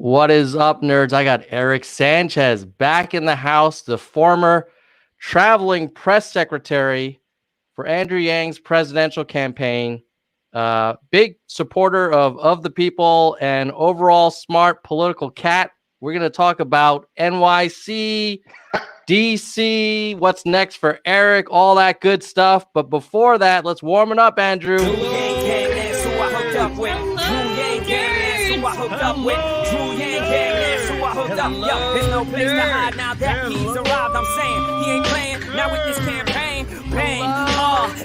What is up, nerds? I got Erick Sanchez back in the house, the former traveling press secretary for Andrew Yang's presidential campaign. Big supporter of the people and overall smart political cat. We're going to talk about NYC, DC, what's next for Erick, all that good stuff. But before that, let's warm it up, Andrew. There's no place to hide now that he's arrived. I'm saying he ain't playing now with this campaign. Bang,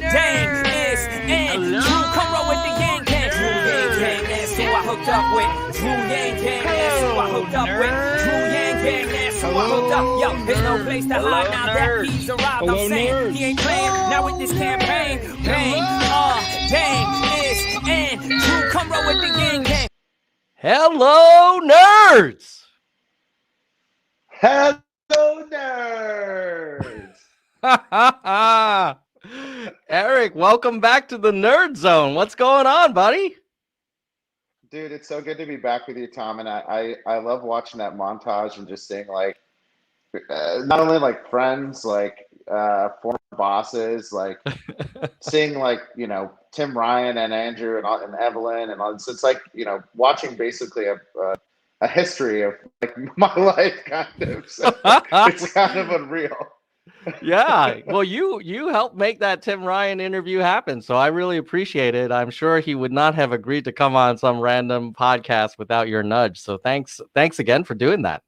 dang, it's in. Drew, come roll with the gang gang. Drew Yang gang, that's who I hooked up with. Drew Yang gang, that's who I hooked up with. Drew Yang gang, that's who I hooked up. Yo, there's no place to hide now that he's arrived. I'm saying he ain't playing now with this campaign. Bang, dang, it's in. Drew, come roll with the gang gang. Hello, nerds. Hello, nerds! Erick, welcome back to the Nerd Zone. What's going on, buddy? Dude, it's so good to be back with you, Tom. And I love watching that montage and just seeing, like, not only, like, friends, like, former bosses, like, seeing, like, Tim Ryan and Andrew and Evelyn and all. So it's like, watching basically a history of like my life, kind of. So it's kind of unreal. Yeah, well, you helped make that Tim Ryan interview happen, so I really appreciate it. I'm sure he would not have agreed to come on some random podcast without your nudge. So thanks again for doing that.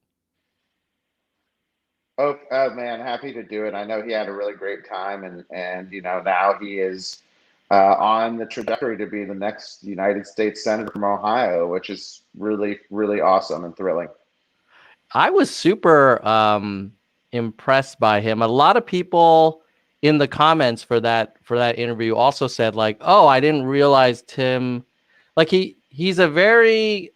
Oh man, happy to do it. I know he had a really great time, and now he is on the trajectory to be the next United States Senator from Ohio, which is really, really awesome and thrilling. I was super impressed by him. A lot of people in the comments for that interview also said, like, oh, I didn't realize Tim, like he's a very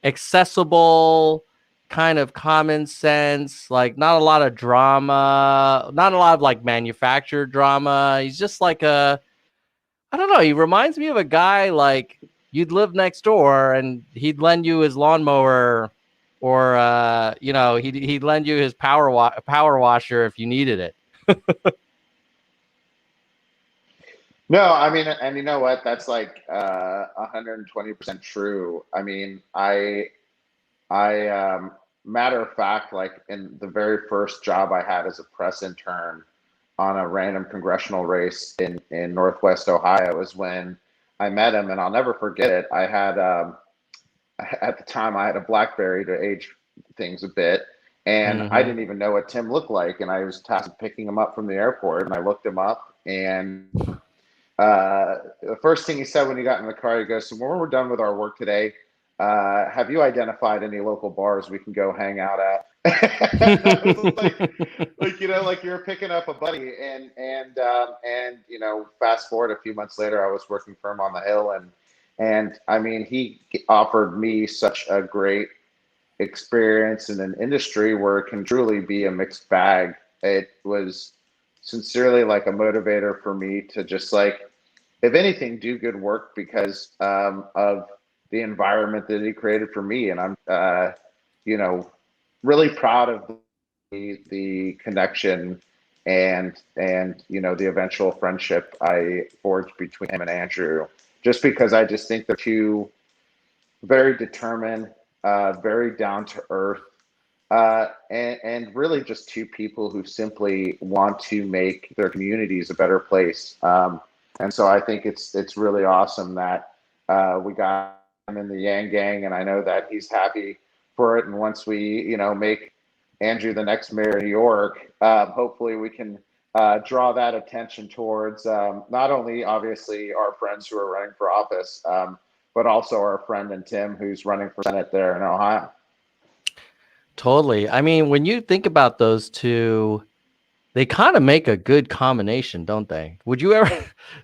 accessible, kind of common sense, like not a lot of drama, not a lot of like manufactured drama. He's just like I don't know, he reminds me of a guy like you'd live next door and he'd lend you his lawnmower, or he'd lend you his power washer if you needed it. No, I mean, and you know what? That's like 120% true. I mean, I matter of fact, like in the very first job I had as a press intern on a random congressional race in Northwest Ohio was when I met him, and I'll never forget it. I had at the time I had a BlackBerry to age things a bit, and I didn't even know what Tim looked like, and I was tasked with picking him up from the airport, and I looked him up, and the first thing he said when he got in the car, he goes, "So when we're done with our work today, have you identified any local bars we can go hang out at?" like you're picking up a buddy, and fast forward a few months later, I was working for him on the Hill, and I mean, he offered me such a great experience in an industry where it can truly be a mixed bag. It was sincerely like a motivator for me to just, like, if anything, do good work because of the environment that he created for me. And I'm, really proud of the connection and the eventual friendship I forged between him and Andrew, just because I just think they're two very determined, very down to earth, and really just two people who simply want to make their communities a better place. And so I think it's really awesome that we got him in the Yang gang, and I know that he's happy for it. And once we, make Andrew the next mayor of New York, hopefully we can draw that attention towards not only obviously our friends who are running for office, but also our friend and Tim who's running for Senate there in Ohio. Totally. I mean, when you think about those two, they kind of make a good combination, don't they? Do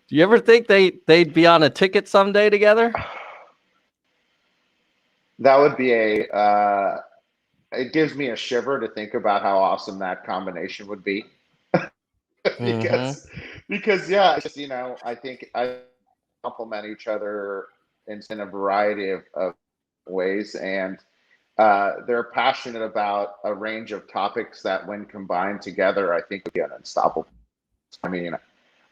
you ever think they'd be on a ticket someday together? That would be it gives me a shiver to think about how awesome that combination would be. because yeah, it's just, I think I complement each other in a variety of ways, and they're passionate about a range of topics that, when combined together, I think would be unstoppable. I mean,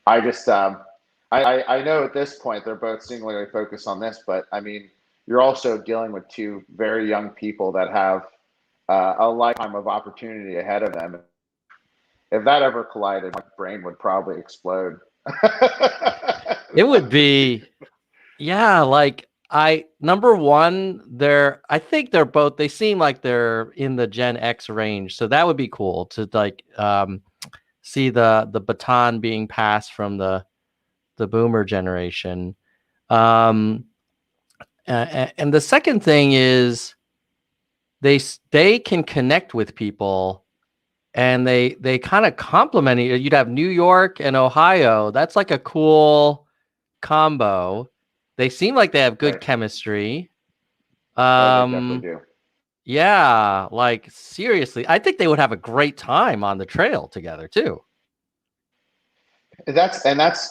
I just I know at this point they're both singularly focused on this, but I mean, you're also dealing with two very young people that have a lifetime of opportunity ahead of them. If that ever collided, my brain would probably explode. It would be, yeah, like number one, I think they're both, they seem like they're in the Gen X range. So that would be cool to like see the baton being passed from the boomer generation. And the second thing is they can connect with people, and they kind of complement it. You'd have New York and Ohio. That's like a cool combo. They seem like they have good Right. chemistry. Oh, they definitely do. Yeah, like seriously, I think they would have a great time on the trail together too. That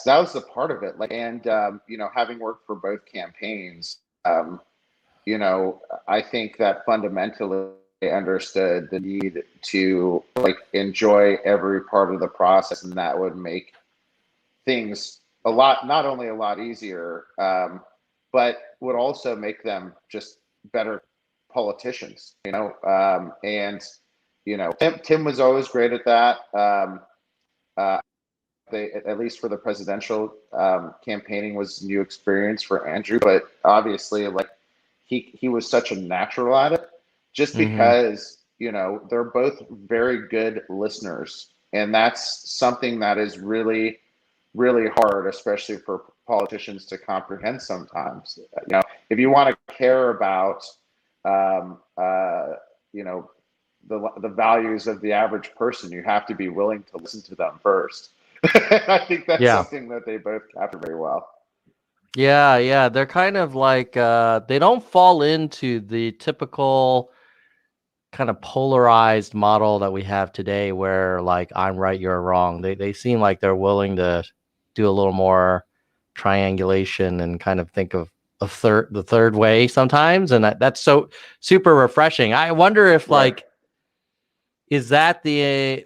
was the part of it. Like, and you know, having worked for both campaigns, you know, I think that fundamentally they understood the need to like enjoy every part of the process, and that would make things a lot, not only a lot easier, but would also make them just better politicians, you know. And you know, Tim was always great at that. Uh, they, at least for the presidential campaigning, was new experience for Andrew, but obviously, like he was such a natural at it, just because you know they're both very good listeners, and that's something that is really really hard, especially for politicians to comprehend sometimes. You know, if you want to care about, you know, the values of the average person, you have to be willing to listen to them first. I think that's Yeah. something that they both capture very well. Yeah. They're kind of like they don't fall into the typical kind of polarized model that we have today where like I'm right, you're wrong. They seem like they're willing to do a little more triangulation and kind of think of the third way sometimes, and that's so super refreshing. I wonder if like is that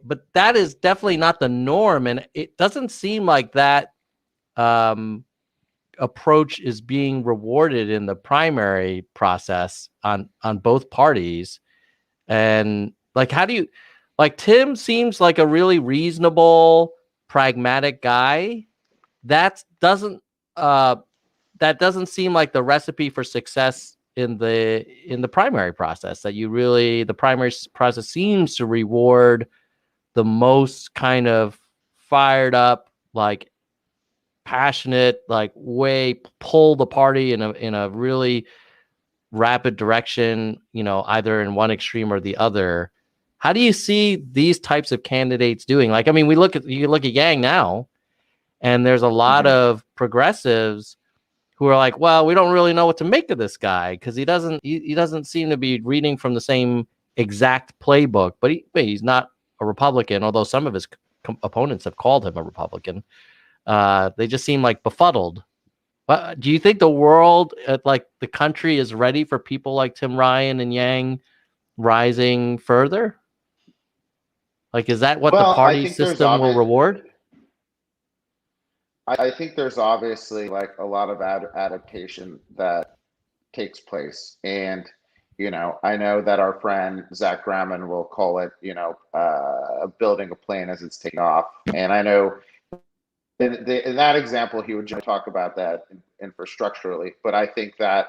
but that is definitely not the norm, and it doesn't seem like that approach is being rewarded in the primary process on both parties. And like, how do you, like, Tim seems like a really reasonable, pragmatic guy. That doesn't seem like the recipe for success in the primary process. That the primary process seems to reward the most kind of fired up, like passionate, like way pull the party in a really rapid direction, you know, either in one extreme or the other. How do you see these types of candidates doing? Like, I mean, you look at Yang now, and there's a lot of progressives who are like, well, we don't really know what to make of this guy because he doesn't seem to be reading from the same exact playbook, but he's not a Republican, although some of his opponents have called him a Republican. They just seem like befuddled. But do you think the world, like the country, is ready for people like Tim Ryan and Yang rising further? Like, is that what the party system will reward? I think there's obviously like a lot of adaptation that takes place, and you know, I know that our friend Zach Graham will call it, you know, building a plane as it's taking off, and I know in that example, he would just talk about that infrastructurally. But I think that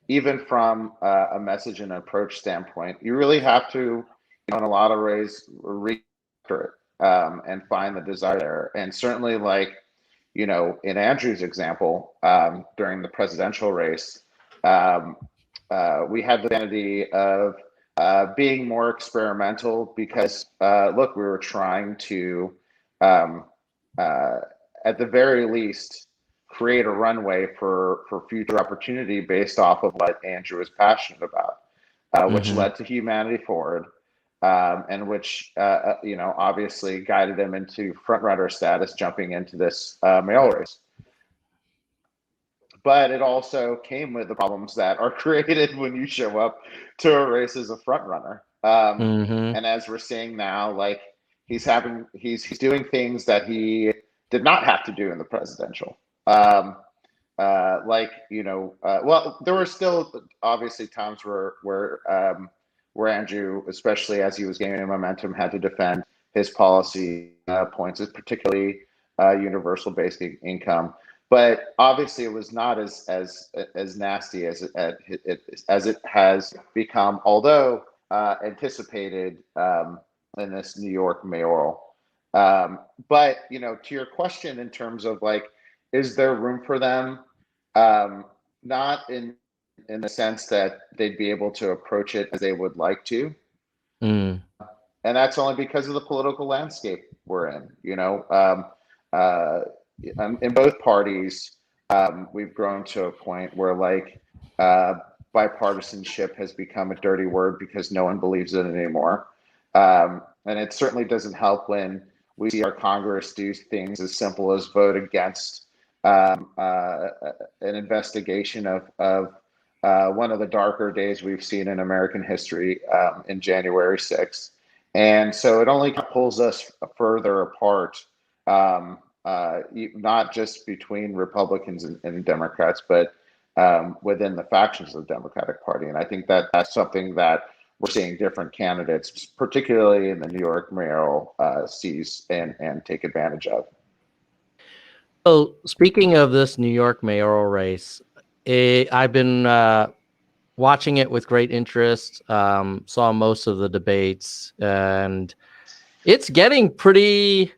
even from a message and approach standpoint, you really have to, you know, in a lot of ways, read it and find the desire there. And certainly, like, you know, in Andrew's example, during the presidential race, we had the vanity of being more experimental because, look, we were trying to at the very least, create a runway for future opportunity based off of what Andrew is passionate about, which led to Humanity Forward, and which, you know, obviously guided him into front runner status, jumping into this mayoral race. but it also came with the problems that are created when you show up to a race as a front runner. Mm-hmm. And as we're seeing now, like he's doing things that he did not have to do in the presidential. Well, there were still obviously times where Andrew, especially as he was gaining momentum, had to defend his policy points, particularly universal basic income. But obviously, it was not as nasty as it has become, although anticipated in this New York mayoral. But to your question, in terms of like, is there room for them? Not in the sense that they'd be able to approach it as they would like to, Mm. and that's only because of the political landscape we're in. In both parties, we've grown to a point where like bipartisanship has become a dirty word because no one believes in it anymore, and it certainly doesn't help when we see our Congress do things as simple as vote against an investigation of one of the darker days we've seen in American history in January 6th. And so it only pulls us further apart, not just between Republicans and Democrats, but within the factions of the Democratic Party. And I think that that's something that we're seeing different candidates, particularly in the New York mayoral, seize and take advantage of. So speaking of this New York mayoral race, I've been watching it with great interest. Saw most of the debates, and it's getting pretty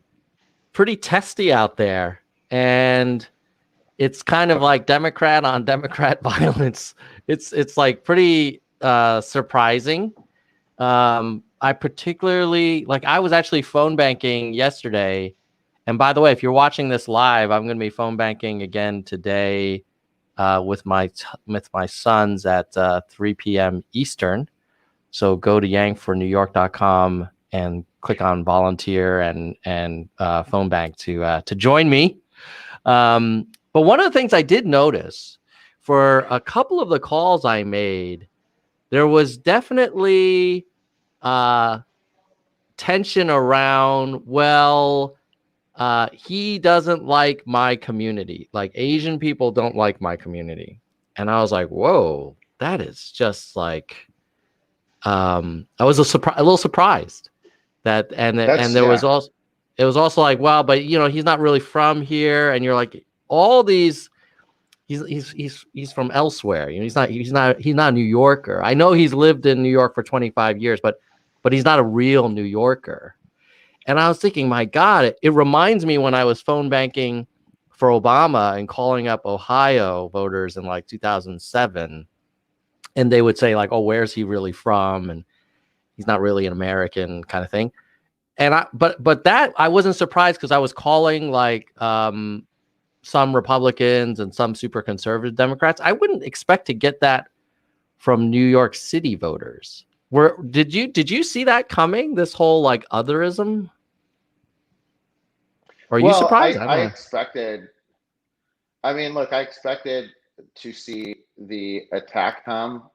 testy out there. And it's kind of like Democrat on Democrat violence. It's like pretty surprising. I particularly I was actually phone banking yesterday. And by the way, if you're watching this live, I'm going to be phone banking again today with my sons at 3 p.m. Eastern. So go to yangfornewyork.com and click on volunteer and phone bank to join me. But one of the things I did notice for a couple of the calls I made, there was definitely tension around, he doesn't like my community. Like Asian people don't like my community. And I was like, whoa, that is just like, I was a little surprised that, it was also like, well, but he's not really from here. And you're like, all these, he's from elsewhere. He's not a New Yorker. I know he's lived in New York for 25 years, but he's not a real New Yorker. And I was thinking, my God, it reminds me when I was phone banking for Obama and calling up Ohio voters in like 2007. And they would say like, oh, where's he really from? And he's not really an American kind of thing. And but that I wasn't surprised because I was calling like some Republicans and some super conservative Democrats. I wouldn't expect to get that from New York City voters. Did you see that coming? This whole like otherism? Or are you surprised? I expected. I mean, look, I expected to see the attack come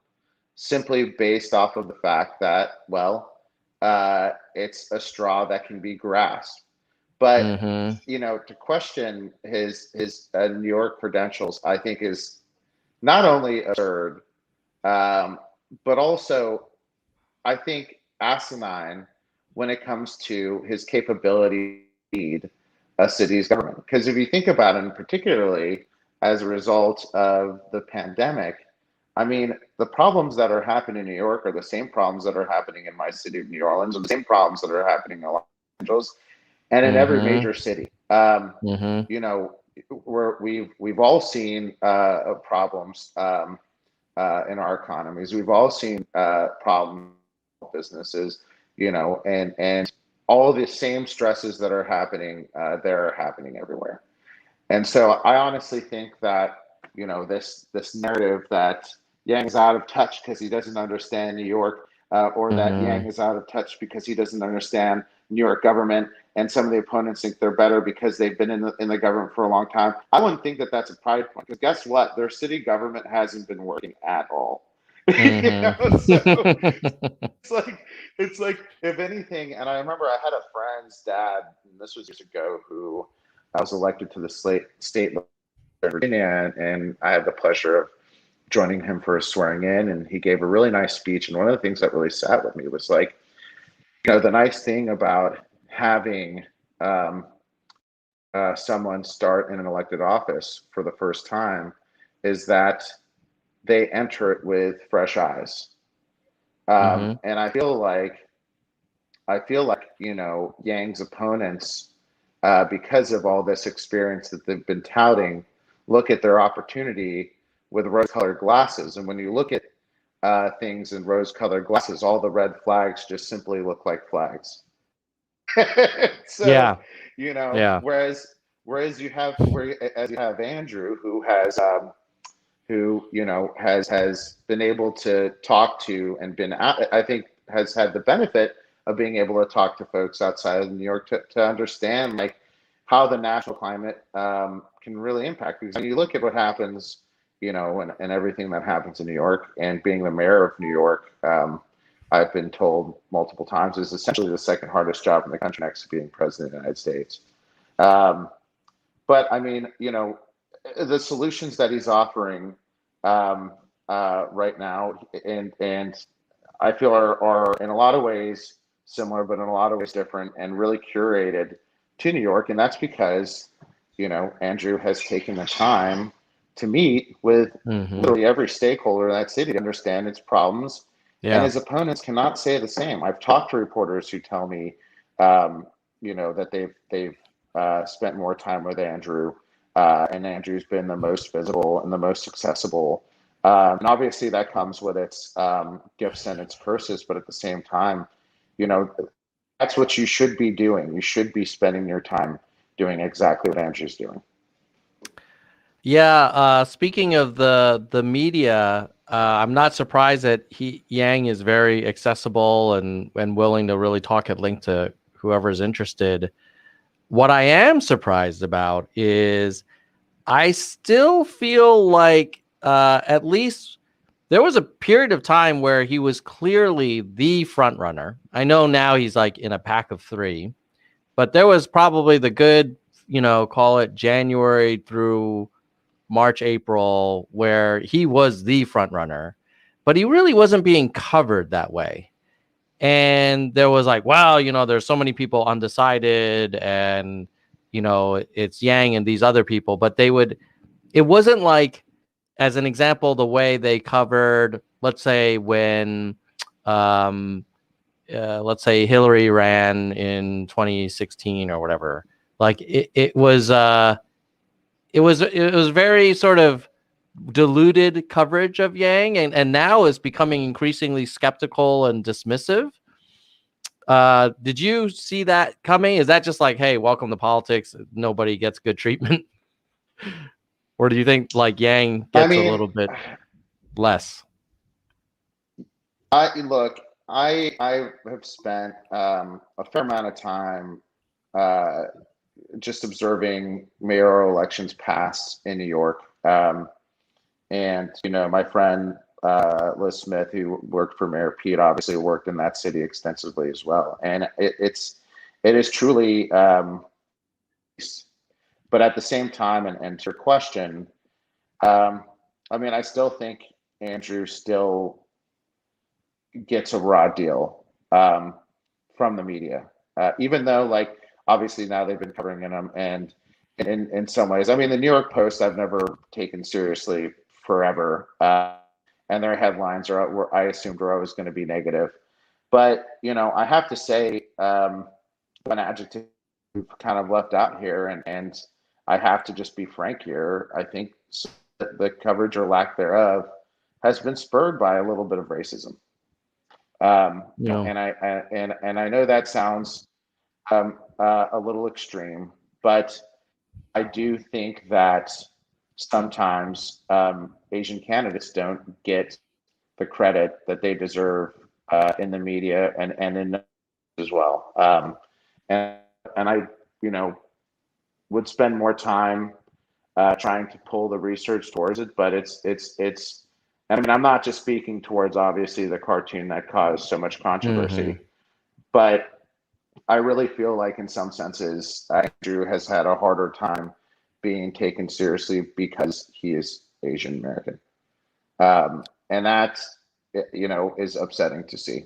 simply based off of the fact that, it's a straw that can be grasped. But to question his New York credentials, I think is not only absurd, but also I think asinine when it comes to his capability to lead a city's government. Because if you think about it, and particularly as a result of the pandemic, I mean, the problems that are happening in New York are the same problems that are happening in my city of New Orleans, and the same problems that are happening in Los Angeles, and in every major city. We've all seen problems in our economies. We've all seen problems with businesses, and all the same stresses that are happening, they're happening everywhere. And so I honestly think that, this narrative that Yang is out of touch because he doesn't understand New York, or that Yang is out of touch because he doesn't understand New York government, and some of the opponents think they're better because they've been in the government for a long time. I wouldn't think that that's a pride point, because guess what? Their city government hasn't been working at all. So it's like if anything. And I remember I had a friend's dad, and this was years ago, who I was elected to the state of Virginia, and I had the pleasure of joining him for a swearing in, and he gave a really nice speech. And one of the things that really sat with me was like, the nice thing about having someone start in an elected office for the first time is that they enter it with fresh eyes. And I feel like Yang's opponents, because of all this experience that they've been touting, look at their opportunity with rose-colored glasses. And when you look at things in rose-colored glasses, all the red flags just simply look like flags. So, whereas you have Andrew, who has been able to talk to and I think has had the benefit of being able to talk to folks outside of New York to understand like how the national climate can really impact. Because when you look at what happens, and everything that happens in New York, and being the mayor of New York, I've been told multiple times, is essentially the second hardest job in the country next to being president of the United States. But I mean, the solutions that he's offering right now, and I feel are in a lot of ways similar, but in a lot of ways different, and really curated to New York. And that's because, Andrew has taken the time to meet with literally every stakeholder in that city to understand its problems. And his opponents cannot say the same. I've talked to reporters who tell me, that they've spent more time with Andrew, and Andrew's been the most visible and the most accessible. And obviously that comes with its gifts and its curses, but at the same time, that's what you should be doing. You should be spending your time doing exactly what Andrew's doing. Yeah. Speaking of the media, I'm not surprised that Yang is very accessible and willing to really talk at length to whoever is interested. What I am surprised about is I still feel like at least there was a period of time where he was clearly the front runner. I know now he's like in a pack of three, but there was probably the good, call it January through March, April, where he was the front runner, but he really wasn't being covered that way. And there was like, well, there's so many people undecided, and, it's Yang and these other people, but it wasn't like, as an example, the way they covered, let's say when, let's say Hillary ran in 2016 or whatever, like it was very sort of diluted coverage of Yang, and now is becoming increasingly skeptical and dismissive. Did you see that coming? Is that just like, hey, welcome to politics, nobody gets good treatment? Or do you think like Yang gets a little bit less? I have spent a fair amount of time just observing mayoral elections pass in New York. And, my friend Liz Smith, who worked for Mayor Pete, obviously worked in that city extensively as well. And it is truly, but at the same time, and to your question, I still think Andrew still gets a raw deal from the media, even though, like, obviously now they've been covering him, and in some ways, the New York Post I've never taken seriously forever, and their headlines I assumed were always going to be negative. But I have to say, an adjective kind of left out here, and I have to just be frank here. I think the coverage or lack thereof has been spurred by a little bit of racism. And I know that sounds a little extreme, but I do think that sometimes Asian candidates don't get the credit that they deserve in the media and in as well. And I, you know, would spend more time trying to pull the research towards it, but it's. I mean, I'm not just speaking towards obviously the cartoon that caused so much controversy, but I really feel like in some senses Andrew has had a harder time being taken seriously because he is Asian American, and that is upsetting to see.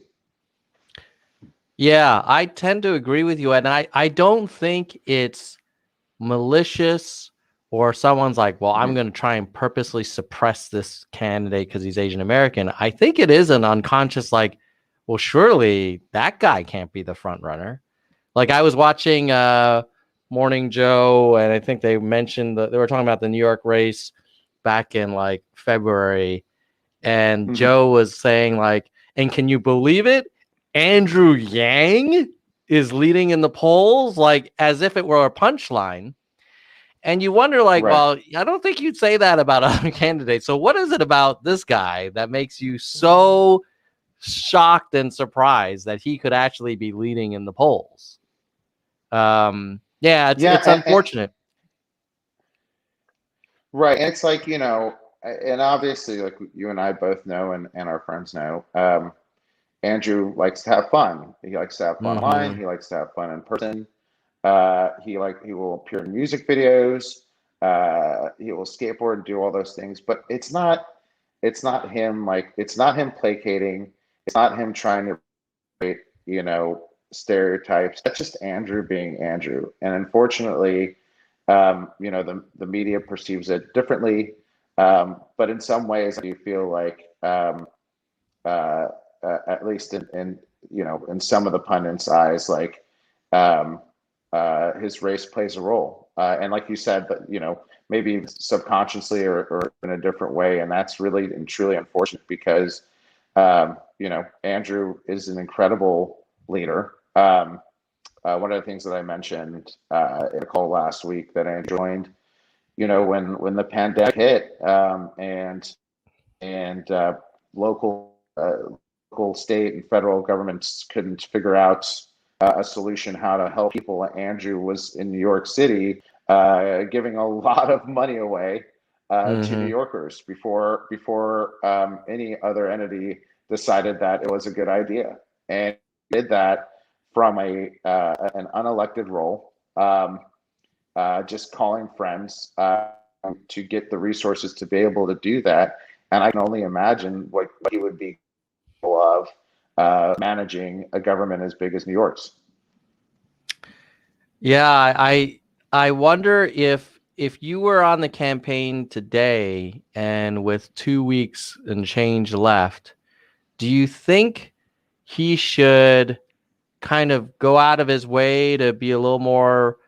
Yeah, I tend to agree with you, and I don't think it's malicious or someone's like, well, I'm going to try and purposely suppress this candidate because he's Asian American. I think it is an unconscious, like, well, surely that guy can't be the front runner. Like I was watching Morning Joe, and I think they mentioned that they were talking about the New York race back in like February, and Joe was saying like, and can you believe it? Andrew Yang is leading in the polls, like as if it were a punchline. And you wonder, like, Right. well, I don't think you'd say that about other candidates. So what is it about this guy that makes you so shocked and surprised that he could actually be leading in the polls? Yeah, it's unfortunate. Right. And it's like, and obviously like you and I both know and our friends know, Andrew likes to have fun. He likes to have fun online. He likes to have fun in person. He will appear in music videos. He will skateboard and do all those things, but it's not him. Like, it's not him placating. It's not him trying to create, stereotypes. That's just Andrew being Andrew. And unfortunately, the media perceives it differently. But in some ways, I do feel like, at least in some of the pundits' eyes, like, his race plays a role, and like you said, but maybe subconsciously or in a different way, and that's really and truly unfortunate because Andrew is an incredible leader. One of the things that I mentioned in a call last week that I joined, when the pandemic hit, and local, state, and federal governments couldn't figure out a solution how to help people. Andrew was in New York City, giving a lot of money away to New Yorkers before any other entity decided that it was a good idea, and did that from an unelected role, just calling friends to get the resources to be able to do that. And I can only imagine what he would be capable of managing a government as big as New York's. Yeah, I wonder if you were on the campaign today and with 2 weeks and change left, do you think he should kind of go out of his way to be a little more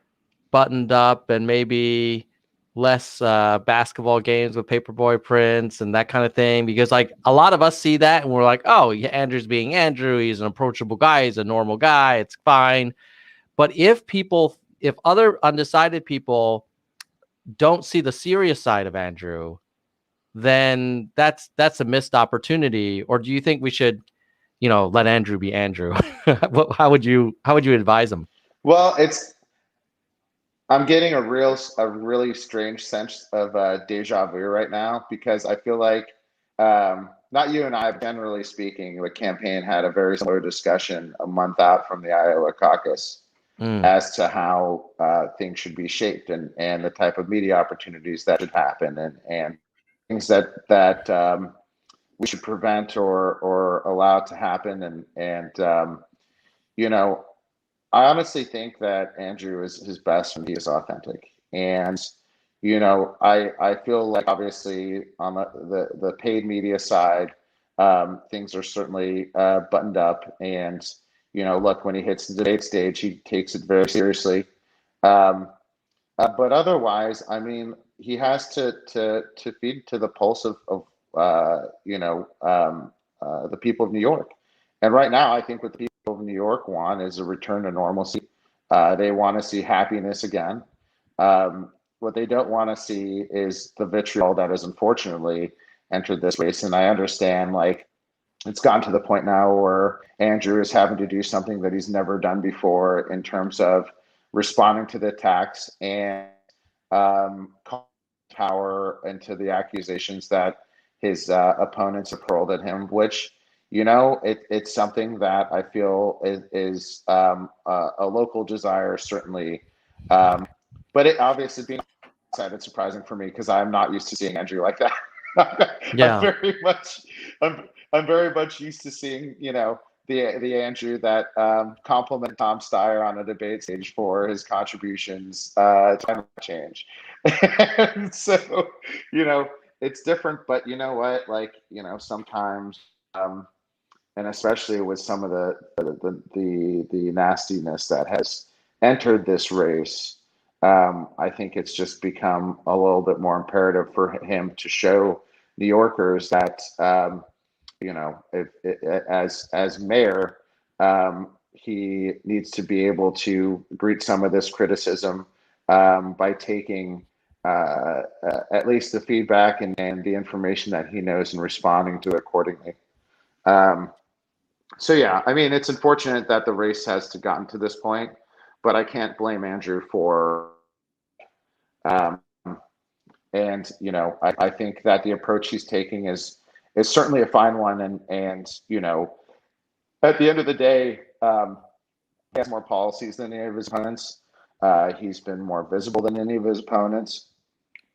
buttoned up and maybe less basketball games with paperboy prints and that kind of thing? Because like a lot of us see that and we're like, oh, Andrew's being Andrew. He's an approachable guy. He's a normal guy. It's fine. But if other undecided people don't see the serious side of Andrew, then that's a missed opportunity. Or do you think we should, let Andrew be Andrew? How would you advise him? Well, I'm getting a really strange sense of deja vu right now, because I feel like, not you and I, but generally speaking, the campaign had a very similar discussion a month out from the Iowa caucus as to how things should be shaped and the type of media opportunities that should happen and things that we should prevent or allow to happen. And I honestly think that Andrew is his best when he is authentic. And, I feel like obviously on the paid media side, things are certainly buttoned up. And, look, when he hits the debate stage, he takes it very seriously. But otherwise, I mean, he has to feed to the pulse of the people of New York. And right now, I think what the people of New York want is a return to normalcy. They want to see happiness again. What they don't want to see is the vitriol that has unfortunately entered this race. And I understand, like, it's gotten to the point now where Andrew is having to do something that he's never done before in terms of responding to the attacks and calling power into the accusations that his opponents have hurled at him, which, it's something that I feel is a local desire, certainly. But it obviously being outside, it's surprising for me because I'm not used to seeing Andrew like that. I'm Yeah. very much, I'm very much used to seeing, the Andrew that complimented Tom Steyer on a debate stage for his contributions to climate change. And so, it's different, but you know what? Like, sometimes, and especially with some of the nastiness that has entered this race, I think it's just become a little bit more imperative for him to show New Yorkers that, as mayor, he needs to be able to greet some of this criticism by taking at least the feedback and the information that he knows and responding to it accordingly. So yeah, I mean, it's unfortunate that the race has gotten to this point, but I can't blame Andrew for. Um, and I think that the approach he's taking is certainly a fine one, and at the end of the day, he has more policies than any of his opponents. He's been more visible than any of his opponents.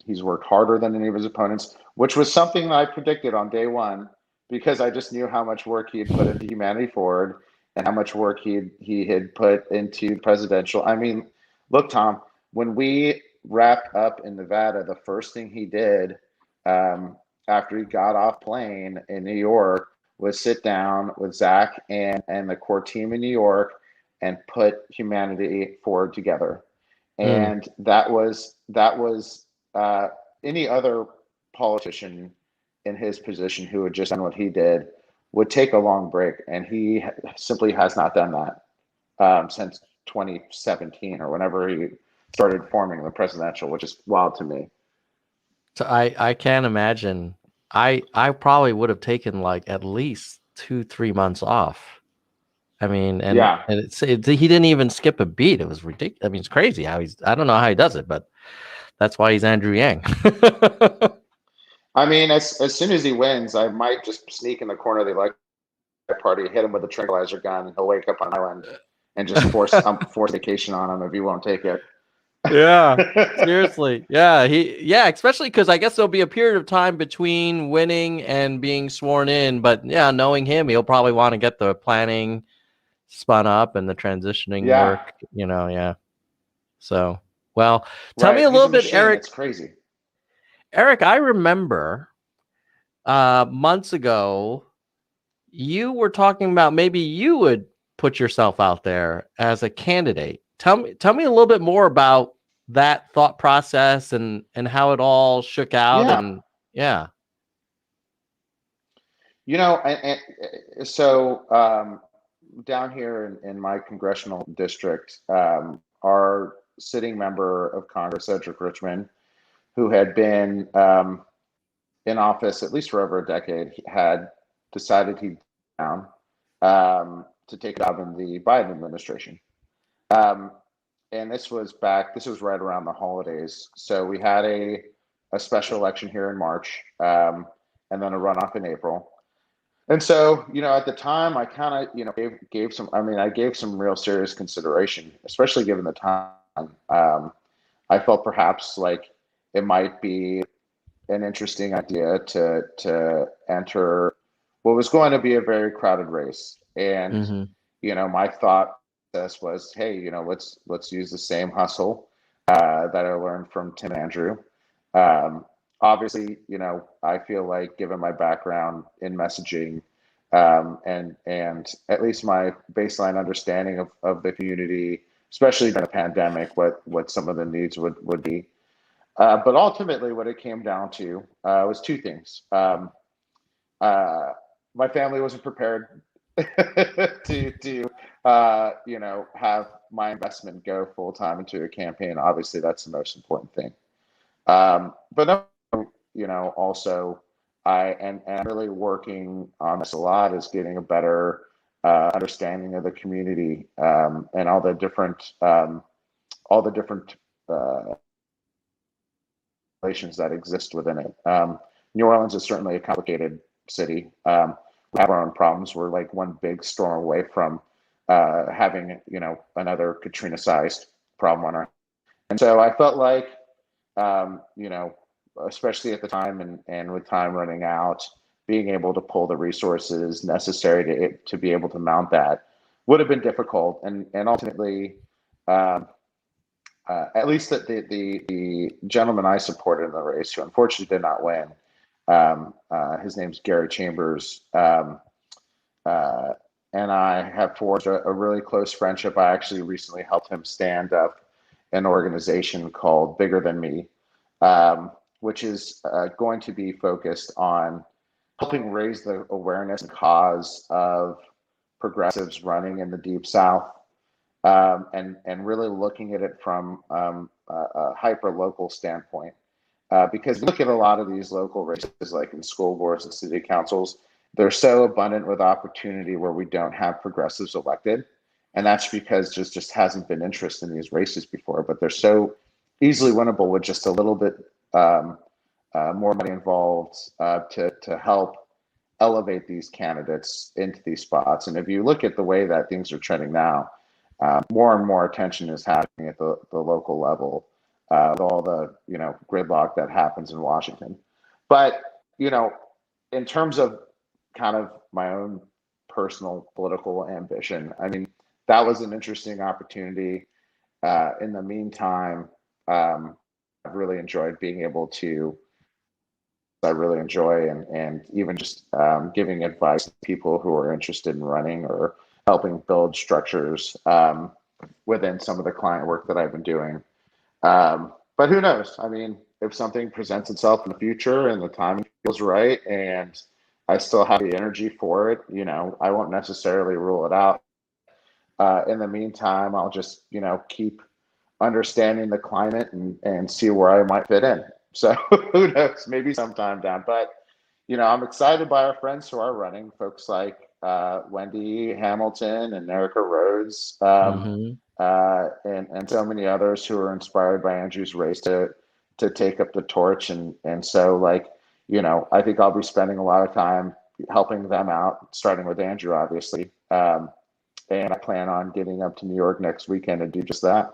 He's worked harder than any of his opponents, which was something that I predicted on day one, because I just knew how much work he had put into Humanity Forward and how much work he had put into presidential. I mean, look, Tom, when we wrapped up in Nevada, the first thing he did after he got off plane in New York was sit down with Zach and the core team in New York and put Humanity Forward together. And that was any other politician in his position who had just done what he did would take a long break, and he simply has not done that since 2017 or whenever he started forming the presidential, which is wild to me. So I can't imagine. I probably would have taken like at least 2-3 months off. I mean, and he didn't even skip a beat. It was ridiculous. I mean, it's crazy how I don't know how he does it, but that's why he's Andrew Yang. I mean, as soon as he wins, I might just sneak in the corner of the election party, hit him with a tranquilizer gun, and he'll wake up on an island and just force vacation on him if he won't take it. Yeah, seriously. Yeah, especially because I guess there'll be a period of time between winning and being sworn in. But yeah, knowing him, he'll probably want to get the planning spun up and the transitioning work. Yeah. So, well, tell me a little bit, Eric. It's crazy. Eric, I remember months ago, you were talking about maybe you would put yourself out there as a candidate. Tell me a little bit more about that thought process and how it all shook out. Yeah. And yeah. So down here in my congressional district, our sitting member of Congress, Cedric Richmond, who had been in office at least for over a decade, had decided he'd down to take a job in the Biden administration. And this was right around the holidays. So we had a special election here in March, and then a runoff in April. And so, at the time, I kind of, gave some real serious consideration, especially given the time. I felt perhaps like it might be an interesting idea to enter what was going to be a very crowded race. And, my thought process was, hey, let's use the same hustle that I learned from Tim and Andrew. Obviously, I feel like, given my background in messaging and at least my baseline understanding of the community, especially during the pandemic, what some of the needs would be. But ultimately, what it came down to was two things. My family wasn't prepared to have my investment go full time into a campaign. Obviously, that's the most important thing. But also, and I'm really working on this a lot, is getting a better understanding of the community, and all the different uh, relations that exist within it. New Orleans is certainly a complicated city. We have our own problems. We're like one big storm away from having, another Katrina-sized problem on our. And so I felt like, especially at the time, and with time running out, being able to pull the resources necessary to be able to mount that would have been difficult. And ultimately, at least the gentleman I supported in the race, who unfortunately did not win, his name's Gary Chambers, and I have forged a really close friendship. I actually recently helped him stand up an organization called Bigger Than Me, which is going to be focused on helping raise the awareness and cause of progressives running in the Deep South, and really looking at it from a hyper local standpoint. Because look at a lot of these local races, like in school boards and city councils, they're so abundant with opportunity where we don't have progressives elected. And that's because just hasn't been interest in these races before, but they're so easily winnable with just a little bit more money involved to help elevate these candidates into these spots. And if you look at the way that things are trending now, more and more attention is happening at the local level, with all the gridlock that happens in Washington. But in terms of kind of my own personal political ambition, I mean, that was an interesting opportunity. In the meantime, I've really enjoyed being able to. I really enjoy, and even just giving advice to people who are interested in running or helping build structures within some of the client work that I've been doing. But who knows? I mean, if something presents itself in the future and the timing feels right, and I still have the energy for it, I won't necessarily rule it out. In the meantime, I'll just, keep understanding the climate and see where I might fit in. So who knows? Maybe sometime down. But, I'm excited by our friends who are running, folks like Wendy Hamilton and Erica Rhodes, and so many others who are inspired by Andrew's race to take up the torch. And so, I think I'll be spending a lot of time helping them out, starting with Andrew, obviously. And I plan on getting up to New York next weekend to do just that.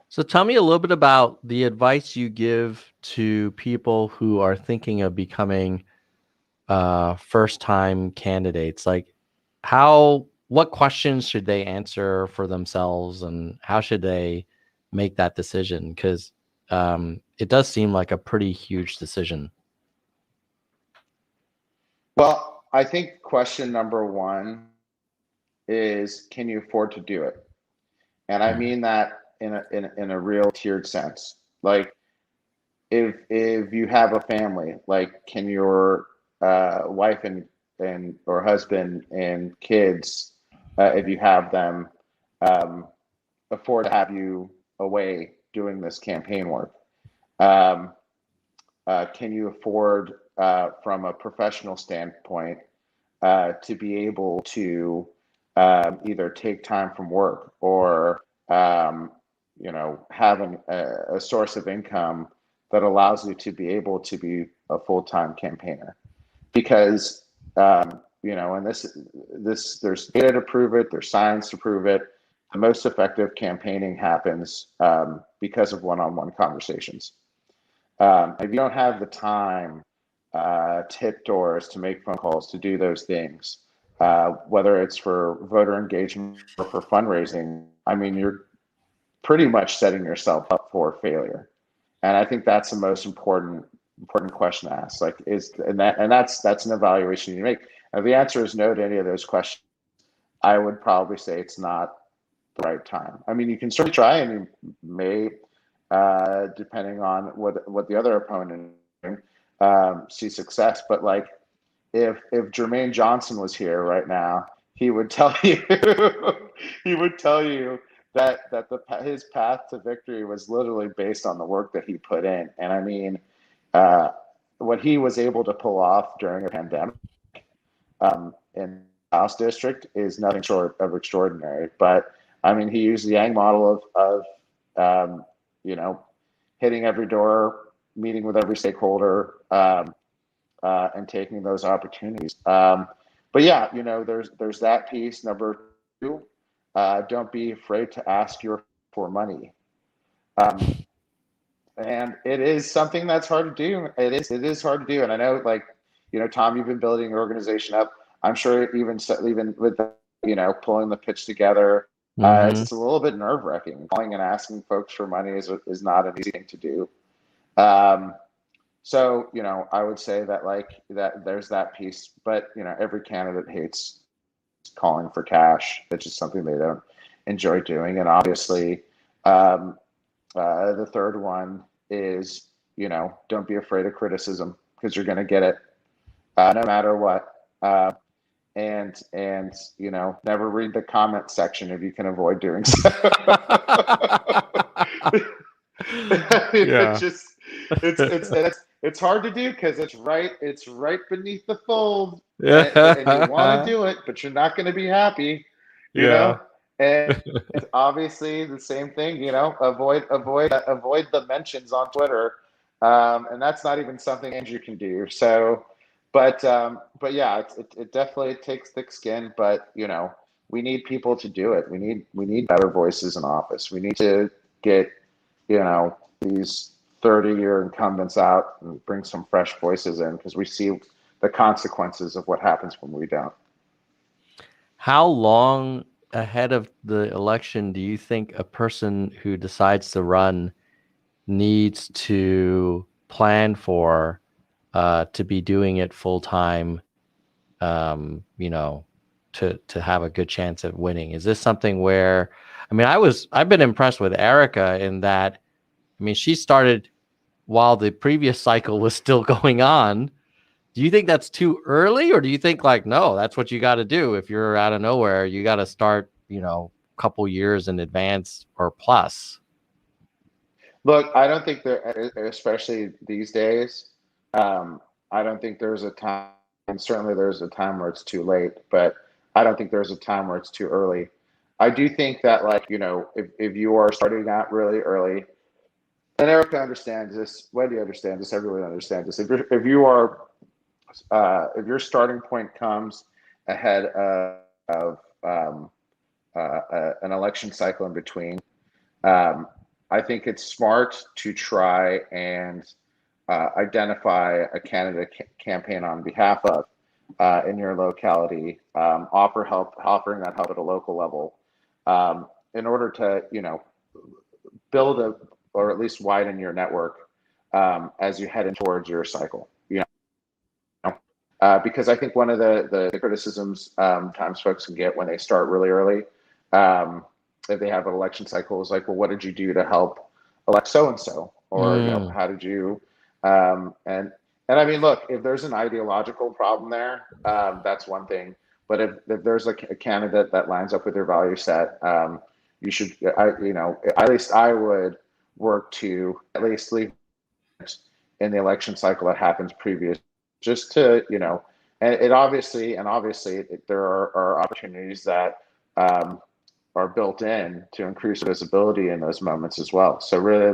So tell me a little bit about the advice you give to people who are thinking of becoming first-time candidates. Like, what questions should they answer for themselves, and how should they make that decision? Because it does seem like a pretty huge decision. Well, I think question number one is, can you afford to do it? And I mean that in a real tiered sense. Like, if you have a family, like, can your wife and or husband and kids, if you have them, afford to have you away doing this campaign work? Can you afford, from a professional standpoint, to be able to either take time from work or having a source of income that allows you to be able to be a full-time campaigner? Because and this there's data to prove it, there's science to prove it. The most effective campaigning happens because of one-on-one conversations. If you don't have the time to hit doors, to make phone calls, to do those things, whether it's for voter engagement or for fundraising, I mean, you're pretty much setting yourself up for failure. And I think that's the most important question to ask. Like, that's an evaluation you make. If the answer is no to any of those questions, I would probably say it's not the right time. I mean, you can certainly try, and you may, depending on what the other opponent is doing, see success. But like, if Jermaine Johnson was here right now, he would tell you that his path to victory was literally based on the work that he put in. And I mean, what he was able to pull off during a pandemic in the House district is nothing short of extraordinary. But I mean, he used the Yang model of hitting every door, meeting with every stakeholder, and taking those opportunities. But yeah, there's that piece. Number two, don't be afraid to ask for money. And it is something that's hard to do. It is hard to do. And I know, Tom, you've been building your organization up. I'm sure even with pulling the pitch together, it's a little bit nerve wracking. Calling and asking folks for money is not an easy thing to do. So, I would say that there's that piece, but every candidate hates calling for cash. It's just something they don't enjoy doing. And obviously, the third one is, don't be afraid of criticism, because you're going to get it no matter what. And never read the comment section if you can avoid doing so. Yeah. It's hard to do because it's right beneath the fold. Yeah. And you want to do it, but you're not going to be happy. You know? And it's obviously the same thing, avoid the mentions on Twitter. And that's not even something Andrew can do. So, but yeah, it definitely takes thick skin, but we need people to do it. We need better voices in office. We need to get, these 30-year incumbents out and bring some fresh voices in, because we see the consequences of what happens when we don't. How long ahead of the election do you think a person who decides to run needs to plan for to be doing it full time, to have a good chance of winning? Is this something where, I've been impressed with Erica in that, she started while the previous cycle was still going on. Do you think that's too early, or do you think no, that's what you got to do? If you're out of nowhere, you got to start, a couple years in advance or plus. Look, I don't think there, especially these days, I don't think there's a time, and certainly there's a time where it's too late, but I don't think there's a time where it's too early. I do think that if you are starting out really early, and Erica understands this, Wendy understands this, everyone understands this. If your starting point comes ahead of an election cycle in between, I think it's smart to try and identify a candidate campaign on behalf of in your locality, offering that help at a local level, in order to build or at least widen your network as you head in towards your cycle. Because I think one of the criticisms times folks can get when they start really early, if they have an election cycle, is well, what did you do to help elect so-and-so? Or, how did you, and look, if there's an ideological problem there, that's one thing. But if there's a candidate that lines up with your value set, you should, at least I would work to at least leave in the election cycle that happens previous, just to, and obviously there are opportunities that are built in to increase visibility in those moments as well. So really,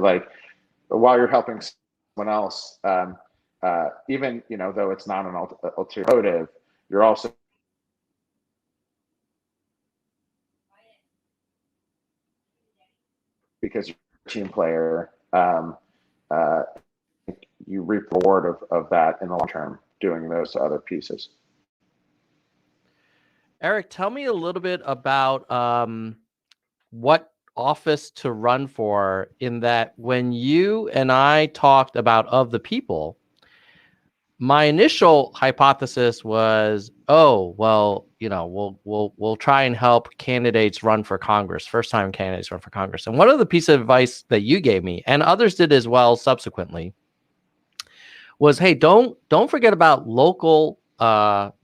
while you're helping someone else, even, though it's not an alternative, you're also because you're a team player, you reap the reward of that in the long term, doing those other pieces. Eric, tell me a little bit about what office to run for, in that when you and I talked about Of the People, my initial hypothesis was, we'll try and help candidates run for Congress, first-time candidates run for Congress. And one of the pieces of advice that you gave me, and others did as well subsequently, was, hey, don't forget about local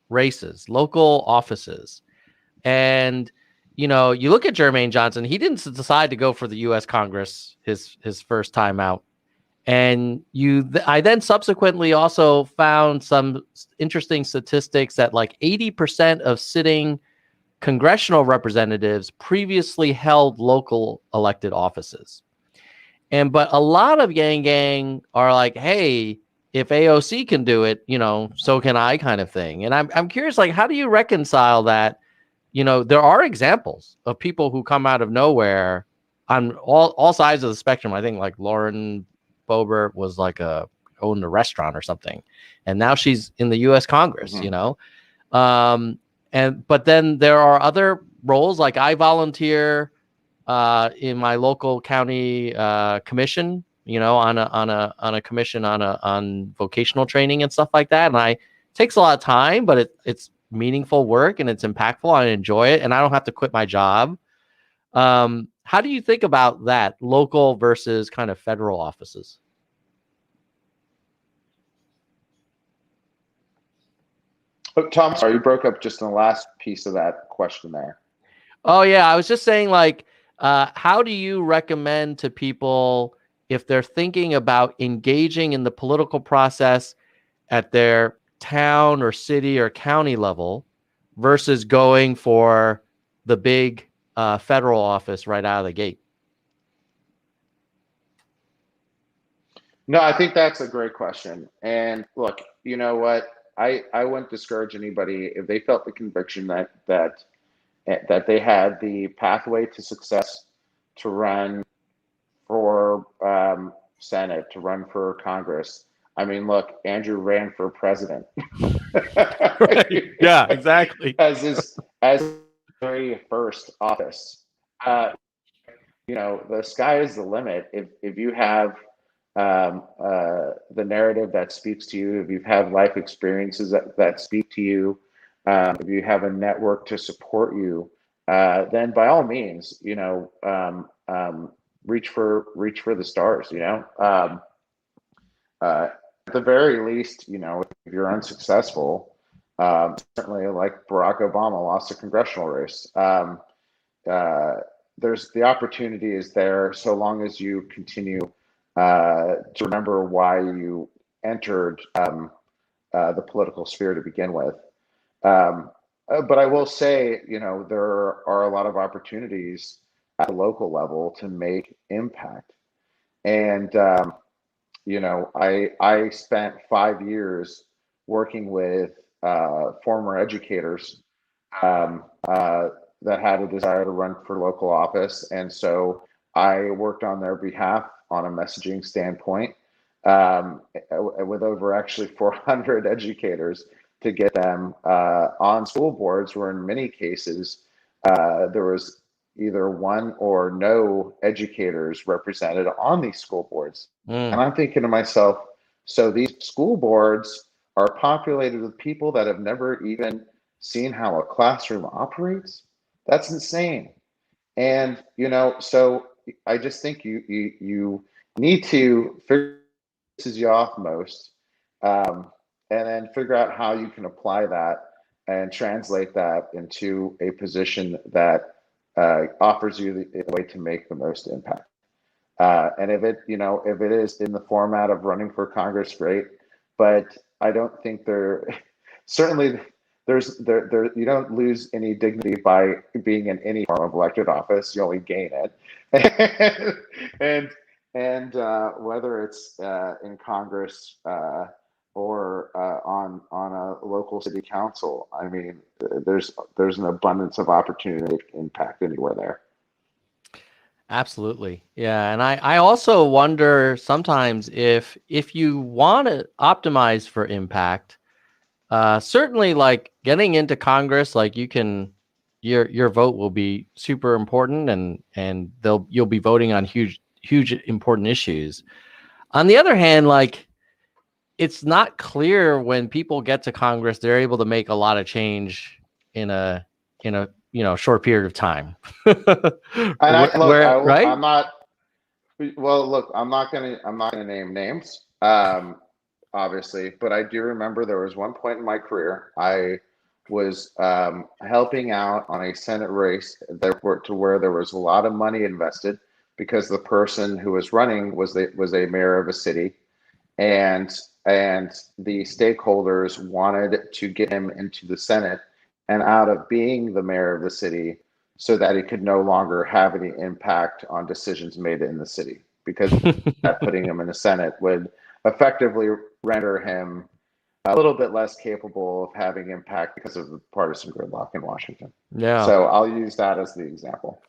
races, local offices. And you look at Jermaine Johnson, he didn't decide to go for the U.S. Congress his first time out. And I then subsequently also found some interesting statistics that like 80% of sitting congressional representatives previously held local elected offices. But a lot of Yang Gang are like, hey, if AOC can do it, so can I, kind of thing. And I'm curious, like, how do you reconcile that? There are examples of people who come out of nowhere on all sides of the spectrum. I think like Lauren Boebert was like owned a restaurant or something, and now she's in the U.S. Congress. But then there are other roles, like I volunteer in my local county commission, on a commission on vocational training and stuff like that. And it takes a lot of time, but it's meaningful work and it's impactful. I enjoy it, and I don't have to quit my job. How do you think about that, local versus kind of federal offices? Oh, Tom, sorry, you broke up just in the last piece of that question there. Oh yeah, I was just saying, like, how do you recommend to people if they're thinking about engaging in the political process at their town or city or county level versus going for the big federal office right out of the gate? No, I think that's a great question. And look, you know what? I wouldn't discourage anybody if they felt the conviction that they had the pathway to success to run for Senate, to run for Congress. I mean, look, Andrew ran for president. Right. Yeah, exactly. as his very first office. The sky is the limit. If you have the narrative that speaks to you, if you have life experiences that speak to you, if you have a network to support you, then by all means, reach for the stars. At the very least, if you're unsuccessful, certainly like Barack Obama lost a congressional race. There's the opportunity is there, so long as you continue to remember why you entered the political sphere to begin with. But I will say, there are a lot of opportunities at the local level to make impact. And, I spent 5 years working with former educators that had a desire to run for local office. And so I worked on their behalf on a messaging standpoint with over actually 400 educators to get them on school boards, where in many cases there was either one or no educators represented on these school boards. And I'm thinking to myself, so these school boards are populated with people that have never even seen how a classroom operates? That's insane. And, so I just think you need to figure what pisses you off most, and then figure out how you can apply that and translate that into a position that offers you the way to make the most impact. And if it is in the format of running for Congress, great. But I don't think certainly you don't lose any dignity by being in any form of elected office. You only gain it. and whether it's in Congress or on a local city council, I mean, there's an abundance of opportunity to make impact anywhere there. Absolutely. Yeah. And I also wonder sometimes if you want to optimize for impact, certainly like getting into Congress, like your vote will be super important, and you'll be voting on huge important issues. On the other hand, like, it's not clear when people get to Congress, they're able to make a lot of change in a short period of time. Right? I'm not. Well, look, I'm not gonna name names, obviously, but I do remember there was one point in my career I was helping out on a Senate race to where there was a lot of money invested, because the person who was running was a mayor of a city, and the stakeholders wanted to get him into the Senate and out of being the mayor of the city so that he could no longer have any impact on decisions made in the city, because that putting him in the Senate would effectively render him a little bit less capable of having impact because of the partisan gridlock in Washington. Yeah. So I'll use that as the example.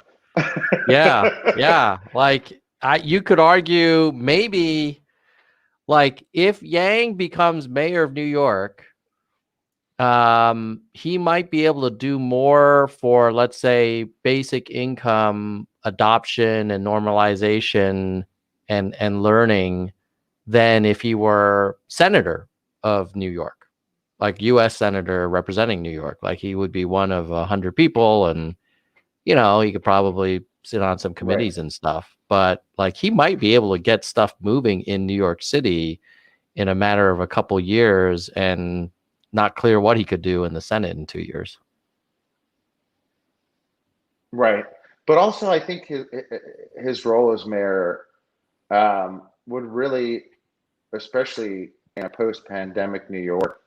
Yeah. Yeah. Like you could argue maybe like if Yang becomes mayor of New York, he might be able to do more for, let's say, basic income adoption and normalization and learning than if he were senator of New York, like U.S. senator representing New York. Like he would be one of 100 people, and he could probably sit on some committees and stuff. But like he might be able to get stuff moving in New York City in a matter of a couple years, and not clear what he could do in the Senate in 2 years. Right. But also, I think his role as mayor would really, especially in a post-pandemic New York,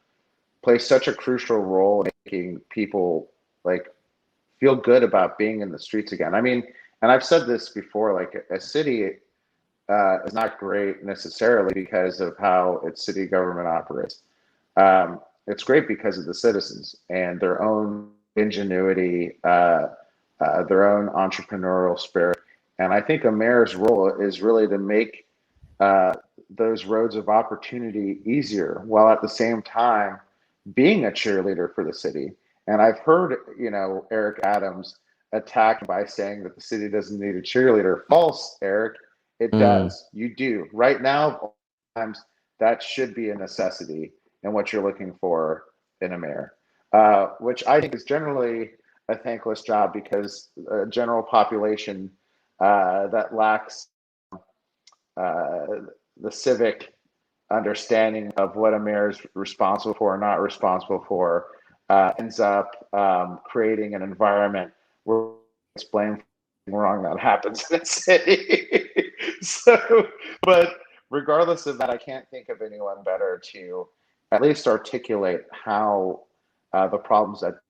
play such a crucial role in making people like feel good about being in the streets again. I mean, and I've said this before, like a city is not great necessarily because of how its city government operates. It's great because of the citizens and their own ingenuity, their own entrepreneurial spirit. And I think a mayor's role is really to make those roads of opportunity easier, while at the same time being a cheerleader for the city. And I've heard, Eric Adams attacked by saying that the city doesn't need a cheerleader. False, Eric. It does. You do. Right now, times that should be a necessity in what you're looking for in a mayor, which I think is generally a thankless job, because a general population that lacks the civic understanding of what a mayor is responsible for or not responsible for ends up creating an environment where it's blamed for wrong that happens in the city. So, but regardless of that, I can't think of anyone better to at least articulate how the problems that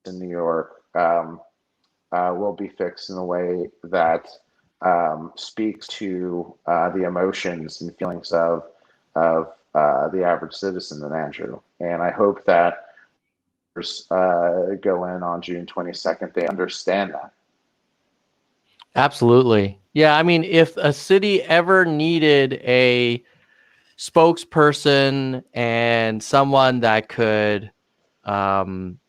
in New York will be fixed in a way that speaks to the emotions and feelings of the average citizen in Andrew. And I hope that go in on June 22nd, they understand that. Absolutely. Yeah. I mean, if a city ever needed a spokesperson and someone that could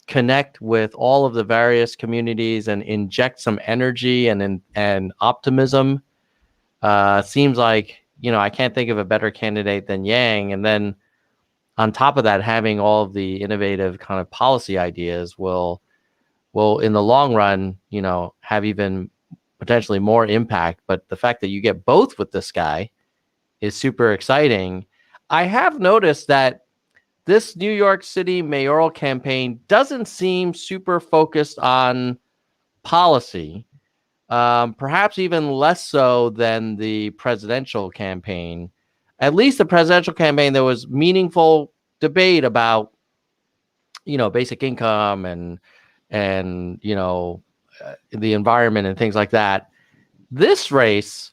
connect with all of the various communities and inject some energy and optimism, seems like, I can't think of a better candidate than Yang. And then on top of that, having all of the innovative kind of policy ideas will in the long run, have even potentially more impact. But the fact that you get both with this guy is super exciting. I have noticed that this New York City mayoral campaign doesn't seem super focused on policy, perhaps even less so than the presidential campaign. At least the presidential campaign, there was meaningful debate about, basic income and the environment and things like that. This race,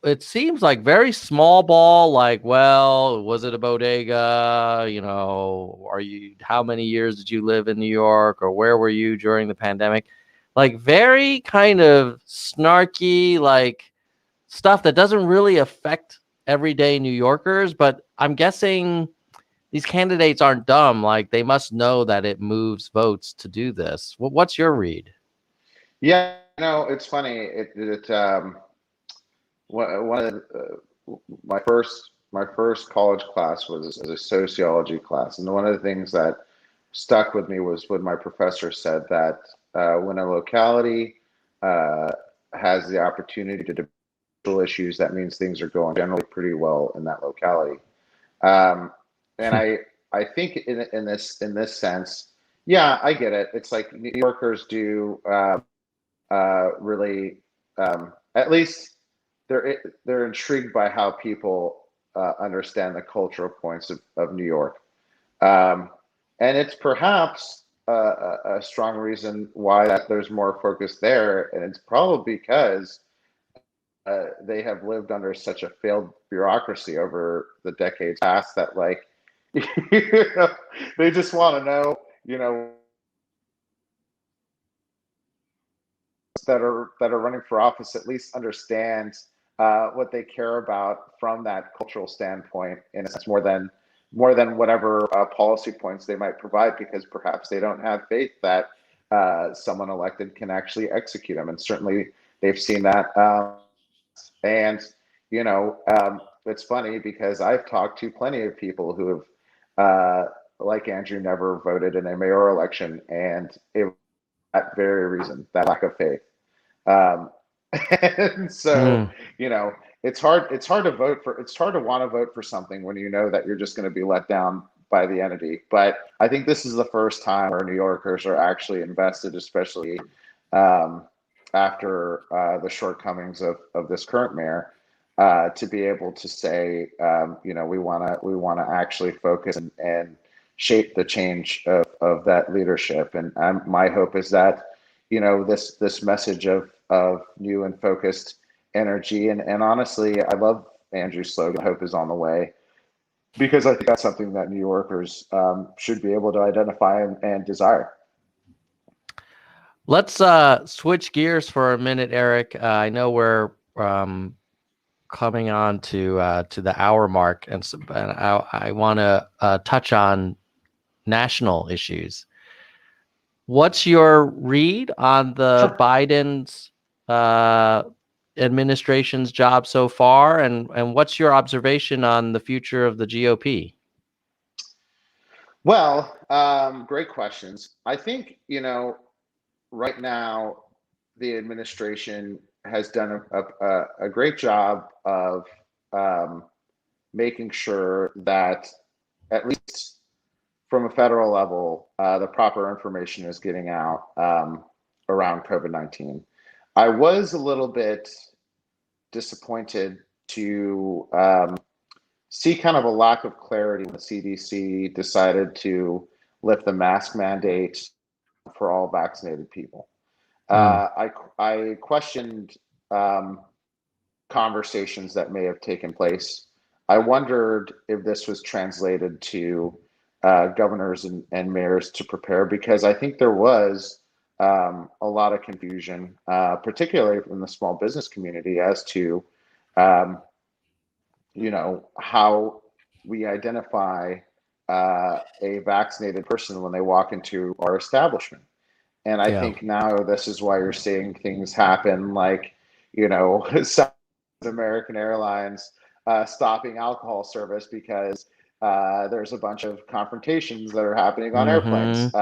it seems like very small ball. Like, well, was it a bodega? How many years did you live in New York, or where were you during the pandemic? Like very kind of snarky, like stuff that doesn't really affect everyday New Yorkers. But I'm guessing these candidates aren't dumb. Like they must know that it moves votes to do this. What's your read? Yeah, it's funny. One of my first college class was a sociology class, and one of the things that stuck with me was when my professor said that when a locality has the opportunity to debate social issues, that means things are going generally pretty well in that locality. And I think in this sense, yeah, I get it. It's like New Yorkers do really at least they're intrigued by how people understand the cultural points of New York. And it's perhaps a strong reason why that there's more focus there. And it's probably because they have lived under such a failed bureaucracy over the decades past that, like, they just want to know, that are running for office at least understand what they care about from that cultural standpoint, in a sense, more than whatever policy points they might provide, because perhaps they don't have faith that someone elected can actually execute them. And certainly they've seen that. And it's funny because I've talked to plenty of people who have, like Andrew, never voted in a mayoral election, and it that very reason, that lack of faith. And so, it's hard to want to vote for something when you know that you're just going to be let down by the entity. But I think this is the first time where New Yorkers are actually invested, especially after the shortcomings of this current mayor, to be able to say, we want to actually focus and shape the change of that leadership. And my hope is that, this message of new and focused energy. And honestly, I love Andrew's slogan, "Hope is on the way," because I think that's something that New Yorkers should be able to identify and desire. Let's switch gears for a minute, Eric. I know we're coming on to the hour mark, and I want to touch on national issues. What's your read on the Biden's administration's job so far, and what's your observation on the future of the GOP? Well, great questions. I think, right now the administration has done a great job of making sure that, at least from a federal level, the proper information is getting out around COVID-19. I was a little bit disappointed to see kind of a lack of clarity when the CDC decided to lift the mask mandate for all vaccinated people. I questioned conversations that may have taken place. I wondered if this was translated to governors and mayors to prepare, because I think there was a lot of confusion, particularly from the small business community, as to how we identify a vaccinated person when they walk into our establishment. And I think now this is why you're seeing things happen, like, South American Airlines stopping alcohol service because there's a bunch of confrontations that are happening on airplanes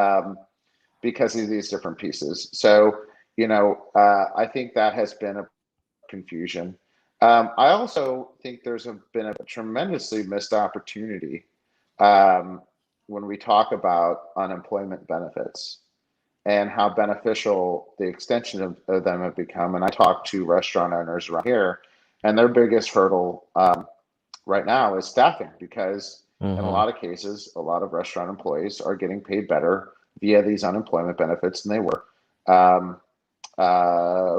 because of these different pieces. So, I think that has been a confusion. I also think there's been a tremendously missed opportunity when we talk about unemployment benefits and how beneficial the extension of them have become. And I talk to restaurant owners around here, and their biggest hurdle right now is staffing, because in a lot of cases, a lot of restaurant employees are getting paid better via these unemployment benefits than they were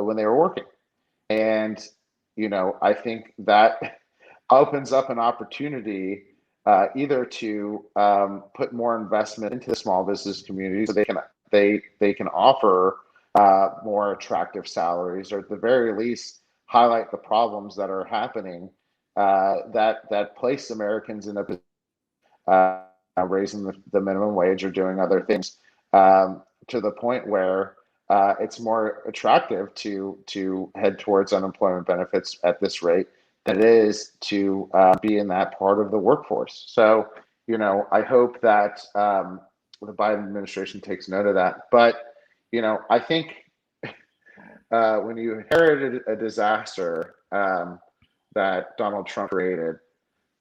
when they were working. And, I think that opens up an opportunity either to put more investment into the small business community so they can offer more attractive salaries, or at the very least highlight the problems that are happening that place Americans in a raising the minimum wage or doing other things to the point where it's more attractive to head towards unemployment benefits at this rate than it is to be in that part of the workforce. So, I hope that the Biden administration takes note of that. But, I think when you inherited a disaster that Donald Trump created,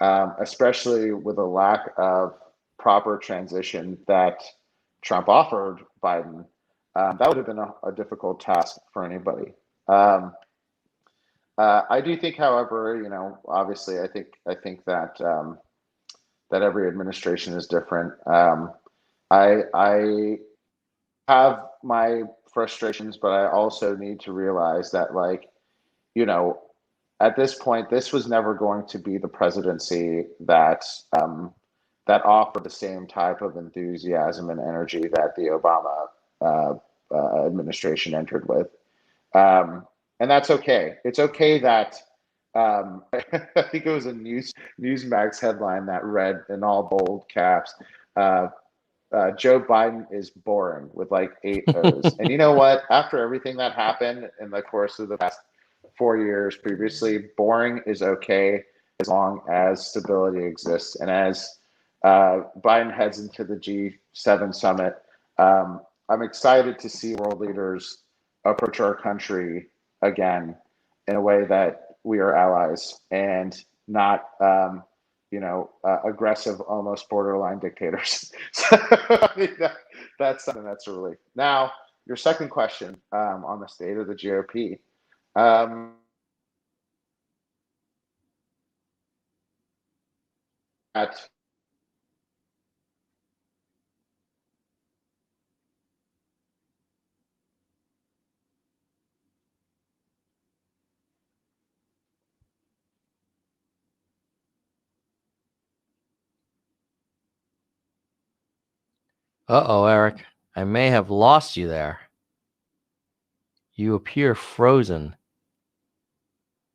especially with a lack of proper transition that Trump offered Biden, that would have been a difficult task for anybody. I do think, however, obviously, I think that that every administration is different. I have my frustrations, but I also need to realize that, like, you know, at this point, this was never going to be the presidency that offered the same type of enthusiasm and energy that the Obama administration entered with. And that's okay. It's okay that I think it was a Newsmax headline that read in all bold caps, uh, Joe Biden is boring with like 8 O's. And you know what? After everything that happened in the course of the past 4 years previously, boring is okay as long as stability exists. And as Biden heads into the G7 summit, I'm excited to see world leaders approach our country again in a way that we are allies and not aggressive, almost borderline dictators. So I think that's something that's a relief. Now, your second question on the state of the GOP. At Uh-oh, Eric. I may have lost you there. You appear frozen.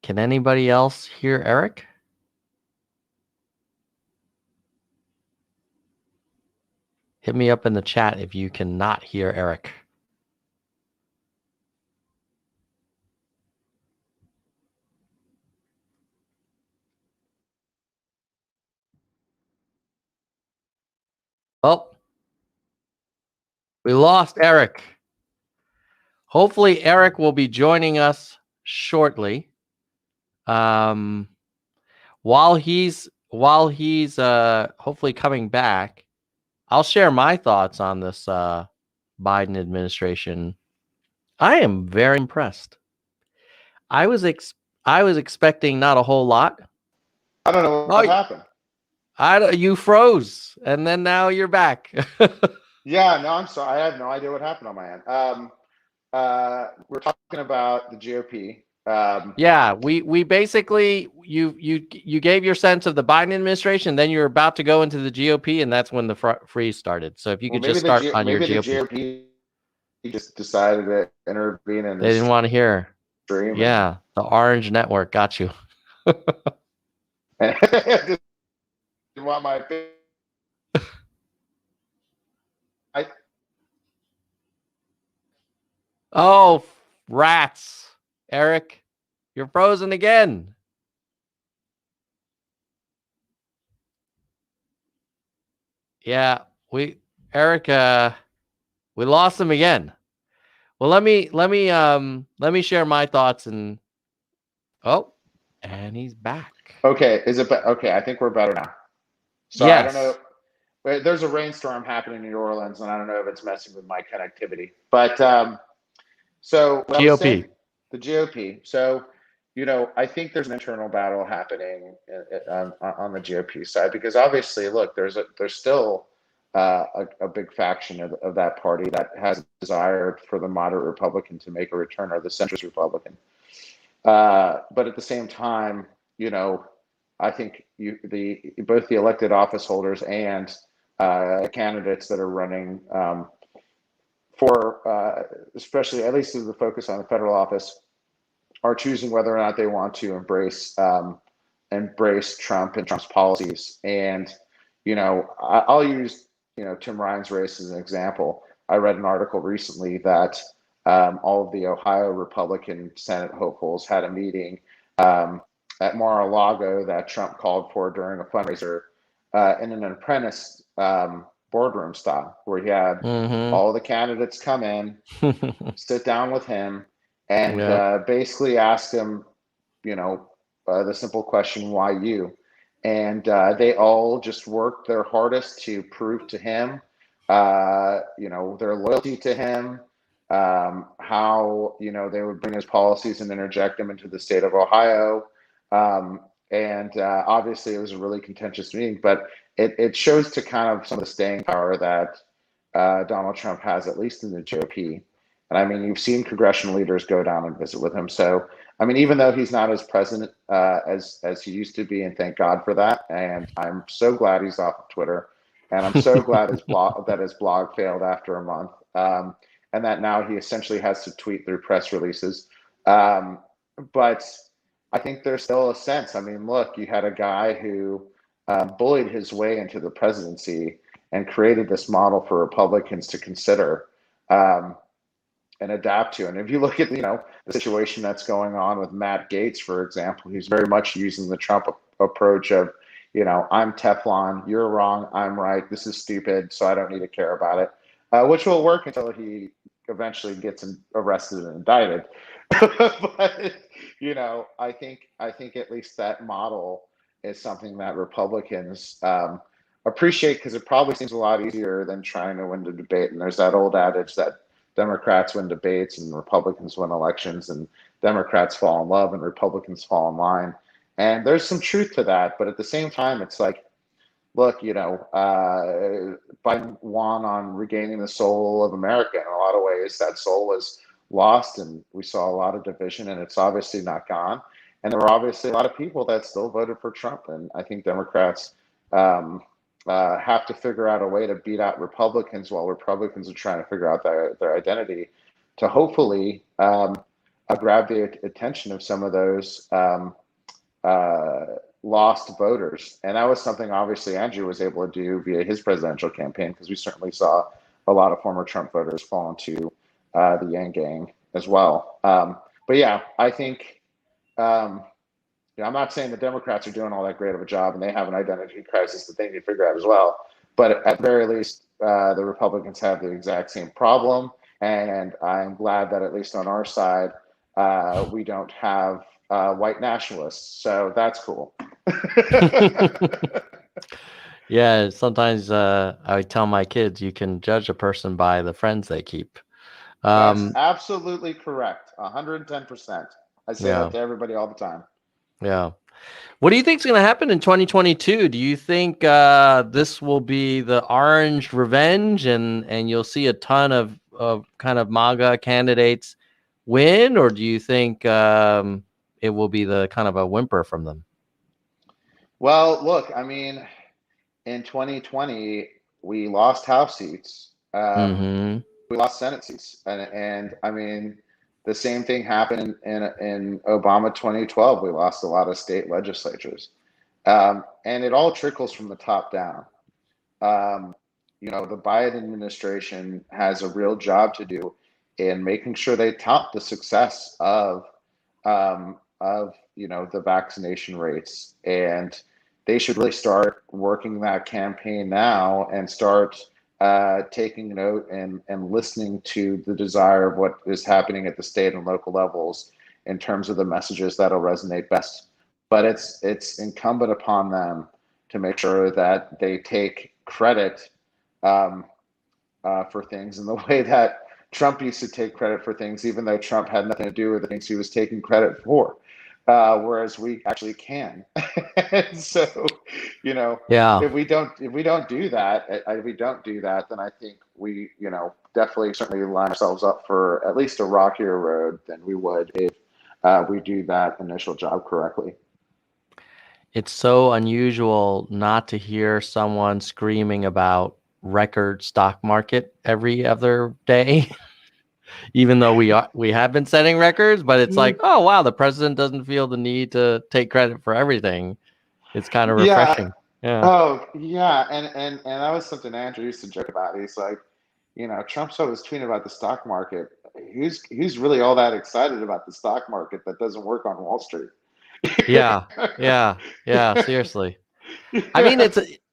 Can anybody else hear Eric? Hit me up in the chat if you cannot hear Eric. Oh, we lost Eric. Hopefully Eric will be joining us shortly. While he's hopefully coming back, I'll share my thoughts on this Biden administration. I am very impressed. I was expecting not a whole lot. I don't know what happened. You froze, and then now you're back. Yeah, no, I'm sorry. I have no idea what happened on my end. We're talking about the GOP. Yeah, we basically you gave your sense of the Biden administration, then you're about to go into the GOP, and that's when the freeze started. So if you could just start on your GOP. The GOP just decided to intervene in. They didn't want to hear. Stream. Yeah, the Orange Network got you. Didn't want my. Oh, rats. Eric, you're frozen again. Yeah, Eric, we lost him again. Well, let me share my thoughts and he's back. Okay, is it okay? I think we're better now. So yes. I don't know. There's a rainstorm happening in New Orleans, and I don't know if it's messing with my connectivity. But so GOP, the GOP. So I think there's an internal battle happening on the GOP side because obviously, look, there's still a big faction of that party that has a desire for the moderate Republican to make a return or the centrist Republican. But at the same time, I think both the elected office holders and candidates that are running for, especially at least as the focus on the federal office, are choosing whether or not they want to embrace Trump and Trump's policies. And I'll use Tim Ryan's race as an example. I read an article recently that all of the Ohio Republican Senate hopefuls had a meeting at Mar-a-Lago that Trump called for during a fundraiser in an apprentice boardroom style, where he had all the candidates come in, sit down with him, and basically ask him, the simple question, why you? And they all just worked their hardest to prove to him, their loyalty to him, how, they would bring his policies and interject them into the state of Ohio. And obviously it was a really contentious meeting, but it shows to kind of some of the staying power that Donald Trump has, at least in the GOP. And I mean, you've seen congressional leaders go down and visit with him. So, I mean, even though he's not as present as he used to be, and thank God for that. And I'm so glad he's off of Twitter, and I'm so glad his blog failed after a month, and that now he essentially has to tweet through press releases. But I think there's still a sense. I mean, look, you had a guy who bullied his way into the presidency and created this model for Republicans to consider. And adapt to. And if you look at, the situation that's going on with Matt Gaetz, for example, he's very much using the Trump approach of, I'm Teflon, you're wrong, I'm right, this is stupid, so I don't need to care about it, which will work until he eventually gets arrested and indicted. But, I think at least that model is something that Republicans appreciate, because it probably seems a lot easier than trying to win the debate. And there's that old adage that Democrats win debates and Republicans win elections, and Democrats fall in love and Republicans fall in line. And there's some truth to that. But at the same time, it's like, look, Biden won on regaining the soul of America. In a lot of ways, that soul was lost, and we saw a lot of division, and it's obviously not gone. And there were obviously a lot of people that still voted for Trump. And I think Democrats have to figure out a way to beat out Republicans, while Republicans are trying to figure out their identity, to hopefully grab the attention of some of those lost voters. And that was something obviously Andrew was able to do via his presidential campaign, because we certainly saw a lot of former Trump voters fall into the Yang Gang as well. But yeah, I think I'm not saying the Democrats are doing all that great of a job, and they have an identity crisis that they need to figure out as well. But at the very least, the Republicans have the exact same problem. And I'm glad that at least on our side, we don't have white nationalists. So that's cool. Yeah, sometimes I would tell my kids, you can judge a person by the friends they keep. That's absolutely correct. 110%. I say that to everybody all the time. Yeah. What do you think is going to happen in 2022? Do you think this will be the orange revenge, and you'll see a ton of kind of MAGA candidates win, or do you think it will be the kind of a whimper from them? Well, look, I mean, in 2020, we lost House seats. We lost Senate seats. And I mean, the same thing happened in Obama 2012. We lost a lot of state legislatures. And it all trickles from the top down. The Biden administration has a real job to do in making sure they tout the success of the vaccination rates. And they should really start working that campaign now and start taking note and listening to the desire of what is happening at the state and local levels in terms of the messages that'll resonate best. But it's incumbent upon them to make sure that they take credit for things in the way that Trump used to take credit for things, even though Trump had nothing to do with the things he was taking credit for. Whereas we actually can. So, if we don't do that, then I think we, definitely certainly line ourselves up for at least a rockier road than we would if we do that initial job correctly. It's so unusual not to hear someone screaming about record stock market every other day. Even though we have been setting records, but it's like, oh wow, the president doesn't feel the need to take credit for everything. It's kind of refreshing. Yeah. Oh yeah, and that was something Andrew used to joke about. He's like, Trump's always tweeting about the stock market. Who's really all that excited about the stock market that doesn't work on Wall Street? Yeah. Seriously. I mean,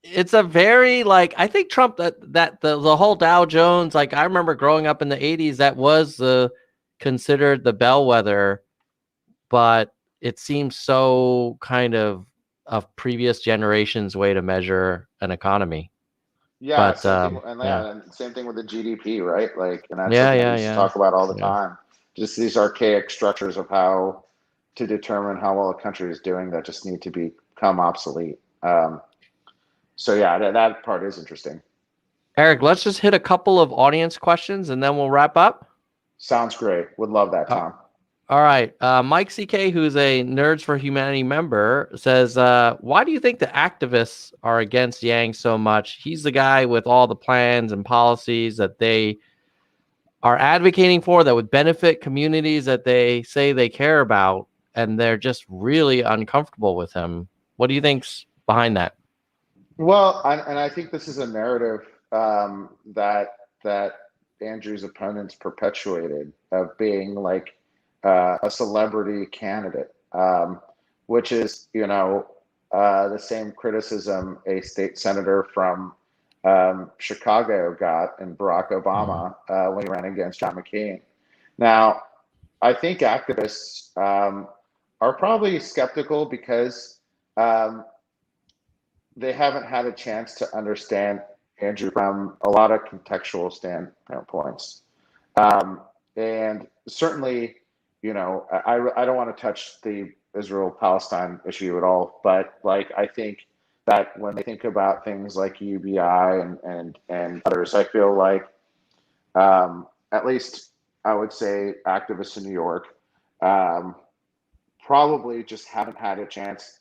it's a very, like, I think Trump, that the whole Dow Jones, like, I remember growing up in the 80s, that was considered the bellwether, but it seems so kind of previous generations' way to measure an economy. Yeah, But same thing, yeah, and same thing with the GDP, right? Like, and that's yeah, something we yeah, used to yeah, talk about all the yeah. time. Just these archaic structures of how to determine how well a country is doing that just need to become obsolete. So yeah, that part is interesting. Eric, let's just hit a couple of audience questions and then we'll wrap up. Sounds great. Would love that, Uh, Tom. all right. Mike CK, who's a Nerds for Humanity member, says, why do you think the activists are against Yang so much? He's the guy with all the plans and policies that they are advocating for that would benefit communities that they say they care about, and they're just really uncomfortable with him. What do you think's behind that? Well, and I think this is a narrative that Andrew's opponents perpetuated of being like a celebrity candidate, which is, the same criticism a state senator from Chicago got and Barack Obama when he ran against John McCain. Now, I think activists are probably skeptical because um, they haven't had a chance to understand Andrew from a lot of contextual standpoints. And certainly, I don't want to touch the Israel Palestine issue at all, but like I think that when they think about things like UBI and others, I feel like at least I would say activists in New York um, probably just haven't had a chance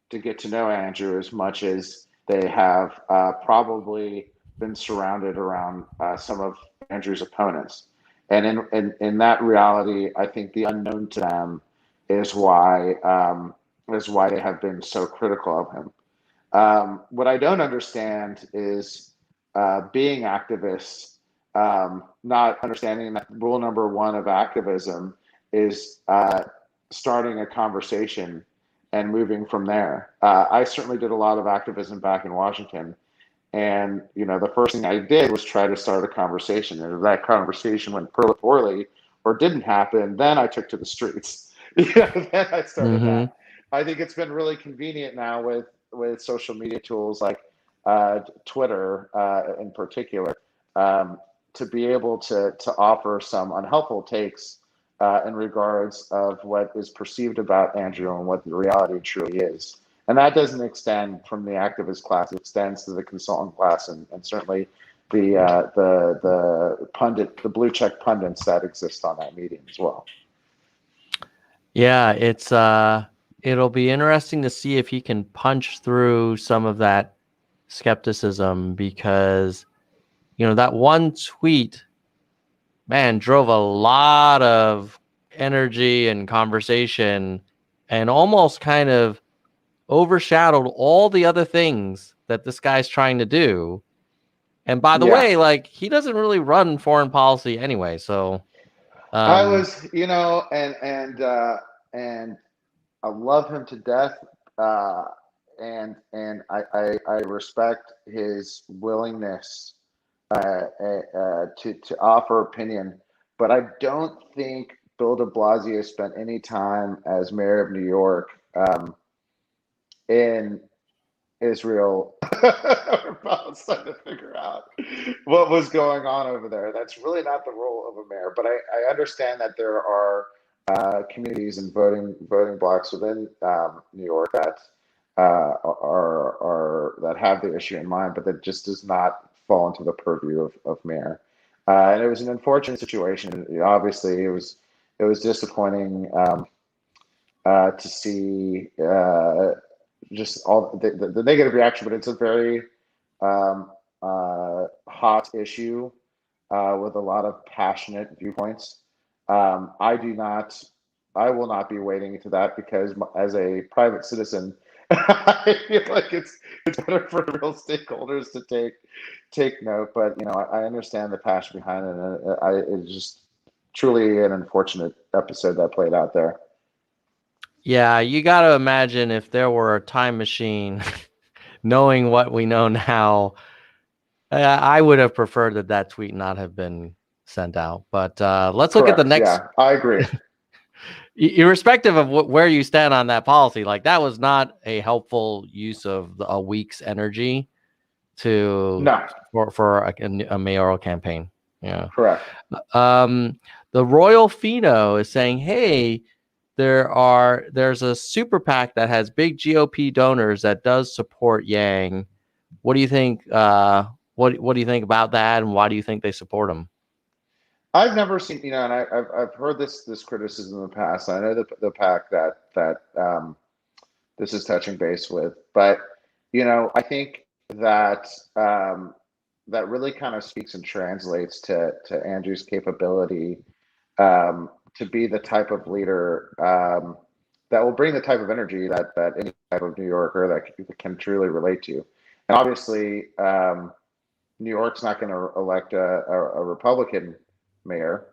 to get to know Andrew as much as they have probably been surrounded around some of Andrew's opponents. And in that reality, I think the unknown to them is why they have been so critical of him. What I don't understand is being activists, not understanding that rule number one of activism is starting a conversation and moving from there. I certainly did a lot of activism back in Washington. And, the first thing I did was try to start a conversation. And if that conversation went poorly or didn't happen, then I took to the streets. Then I started Mm-hmm. that. I think it's been really convenient now with social media tools like Twitter in particular, to be able to offer some unhelpful takes in regards of what is perceived about Andrew and what the reality truly is. And that doesn't extend from the activist class; it extends to the consultant class, and certainly the blue check pundits that exist on that medium as well. Yeah, it'll be interesting to see if he can punch through some of that skepticism, because that one tweet, man, drove a lot of energy and conversation and almost kind of overshadowed all the other things that this guy's trying to do. And by the Yeah, way, like, he doesn't really run foreign policy anyway. So, I was, and I love him to death, and I respect his willingness to offer opinion, but I don't think Bill de Blasio spent any time as mayor of New York in Israel or Palestine to figure out what was going on over there. That's really not the role of a mayor. But I understand that there are communities and voting blocks within New York that are that have the issue in mind, but that just does not fall into the purview of mayor. And it was an unfortunate situation. Obviously, it was disappointing to see just all the negative reaction, but it's a very hot issue with a lot of passionate viewpoints. I will not be wading into that because as a private citizen, I feel like it's better for real stakeholders to take note. But I understand the passion behind it, and it's just truly an unfortunate episode that played out there. yeah, you got to imagine if there were a time machine, knowing what we know now, I would have preferred that tweet not have been sent out. But let's look at the Correct. next. Yeah, I agree. Irrespective of where you stand on that policy, like, that was not a helpful use of a week's energy No, for a mayoral campaign. Yeah. correct. The Royal Pheno is saying, hey, there's a super PAC that has big GOP donors that does support Yang. What do you think? What do you think about that, and why do you think they support him? I've never seen, and I've heard this criticism in the past. I know the PAC that this is touching base with, but I think that that really kind of speaks and translates to Andrew's capability to be the type of leader that will bring the type of energy that any type of New Yorker that can truly relate to. And obviously, New York's not going to elect a Republican mayor,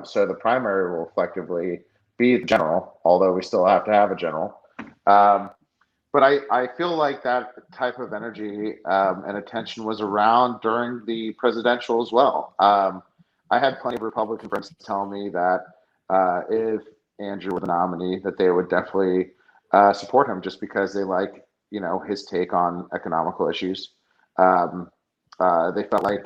so the primary will effectively be the general, although we still have to have a general. But I feel like that type of energy and attention was around during the presidential as well. I had plenty of Republican friends tell me that if Andrew were the nominee, that they would definitely support him just because they like, his take on economical issues. They felt like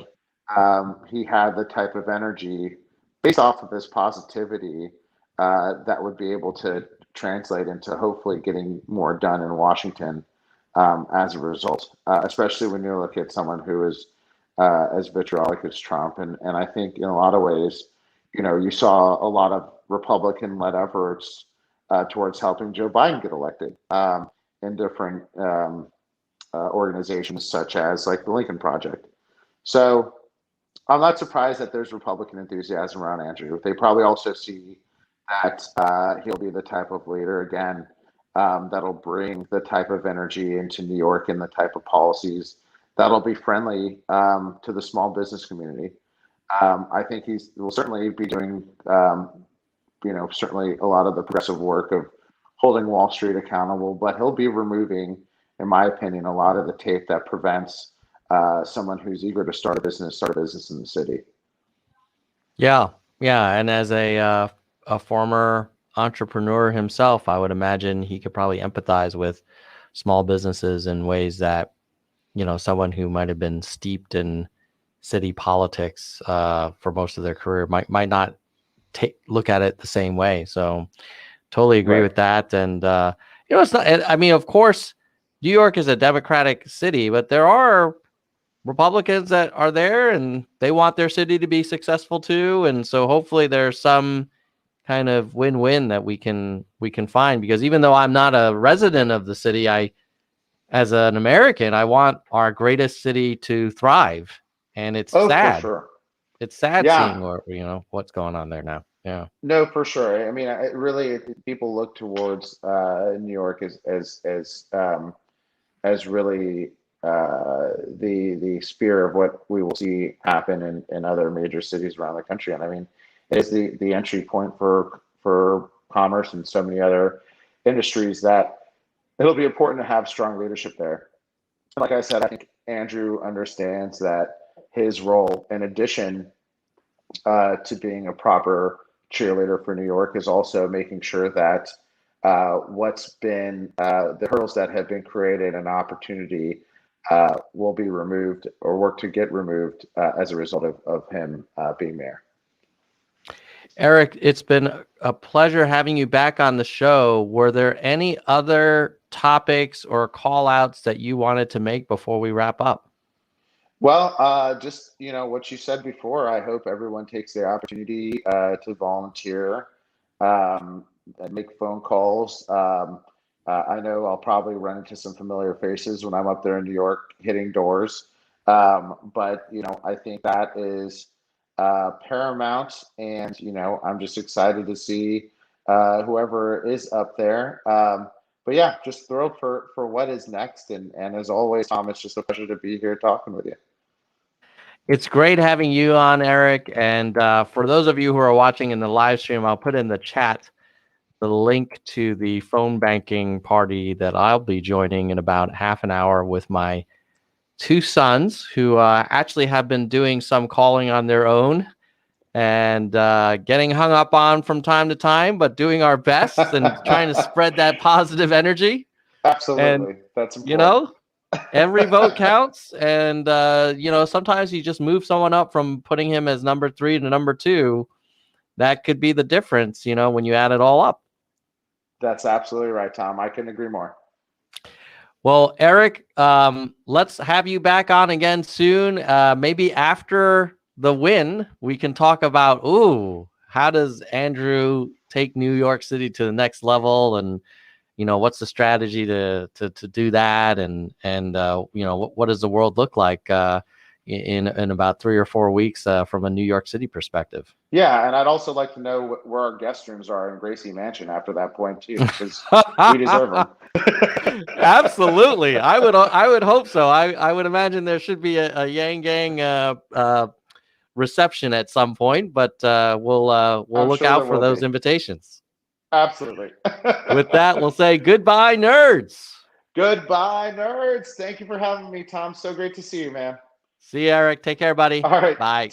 he had the type of energy based off of his positivity that would be able to translate into hopefully getting more done in Washington as a result, especially when you look at someone who is as vitriolic as Trump. And I think in a lot of ways, you saw a lot of Republican-led efforts towards helping Joe Biden get elected in different organizations such as like the Lincoln Project. So I'm not surprised that there's Republican enthusiasm around Andrew. They probably also see that he'll be the type of leader, again, that'll bring the type of energy into New York and the type of policies that'll be friendly to the small business community. I think he will certainly be doing, certainly a lot of the progressive work of holding Wall Street accountable, but he'll be removing, in my opinion, a lot of the tape that prevents someone who's eager to start a business in the city. Yeah. And as a former entrepreneur himself, I would imagine he could probably empathize with small businesses in ways that, someone who might have been steeped in city politics for most of their career might not look at it the same way. So totally agree with that. And, it's not, I mean, of course, New York is a Democratic city, but there are Republicans that are there and they want their city to be successful too. And so hopefully there's some kind of win-win that we can find, because even though I'm not a resident of the city, as an American, I want our greatest city to thrive. And it's sad. For sure. It's sad seeing what's going on there now. Yeah. No, for sure. I mean, people look towards New York as really the sphere of what we will see happen in other major cities around the country. And I mean, it is the entry point for commerce and so many other industries that it'll be important to have strong leadership there. Like I said, I think Andrew understands that his role, in addition to being a proper cheerleader for New York, is also making sure that what's been the hurdles that have been created an opportunity will be removed or work to get removed as a result of him being mayor. Erick, it's been a pleasure having you back on the show. Were there any other topics or call outs that you wanted to make before we wrap up? Well, just, what you said before, I hope everyone takes the opportunity to volunteer and make phone calls. I know I'll probably run into some familiar faces when I'm up there in New York hitting doors. But, I think that is paramount. And, I'm just excited to see whoever is up there. But yeah, just thrilled for what is next. And as always, Tom, it's just a pleasure to be here talking with you. It's great having you on, Erick. And for those of you who are watching in the live stream, I'll put in the chat the link to the phone banking party that I'll be joining in about half an hour with my two sons, who actually have been doing some calling on their own and getting hung up on from time to time, but doing our best and trying to spread that positive energy. Absolutely. And, that's important. Every vote counts, and sometimes you just move someone up from putting him as number 3 to number 2. That could be the difference, when you add it all up. That's absolutely right, Tom. I couldn't agree more. Well, Erick, let's have you back on again soon. Maybe after the win, we can talk about, how does Andrew take New York City to the next level, and what's the strategy to do that, and what does the world look like in about 3 or 4 weeks from a New York City perspective. Yeah, and I'd also like to know where our guest rooms are in Gracie Mansion after that point too, because we deserve them. Absolutely, I would hope so. I would imagine there should be a Yang Gang reception at some point, but we'll look out for those invitations. Absolutely. With that, we'll say goodbye, nerds. Goodbye, nerds. Thank you for having me, Tom. So great to see you, man. See you, Erick. Take care, buddy. All right. Bye.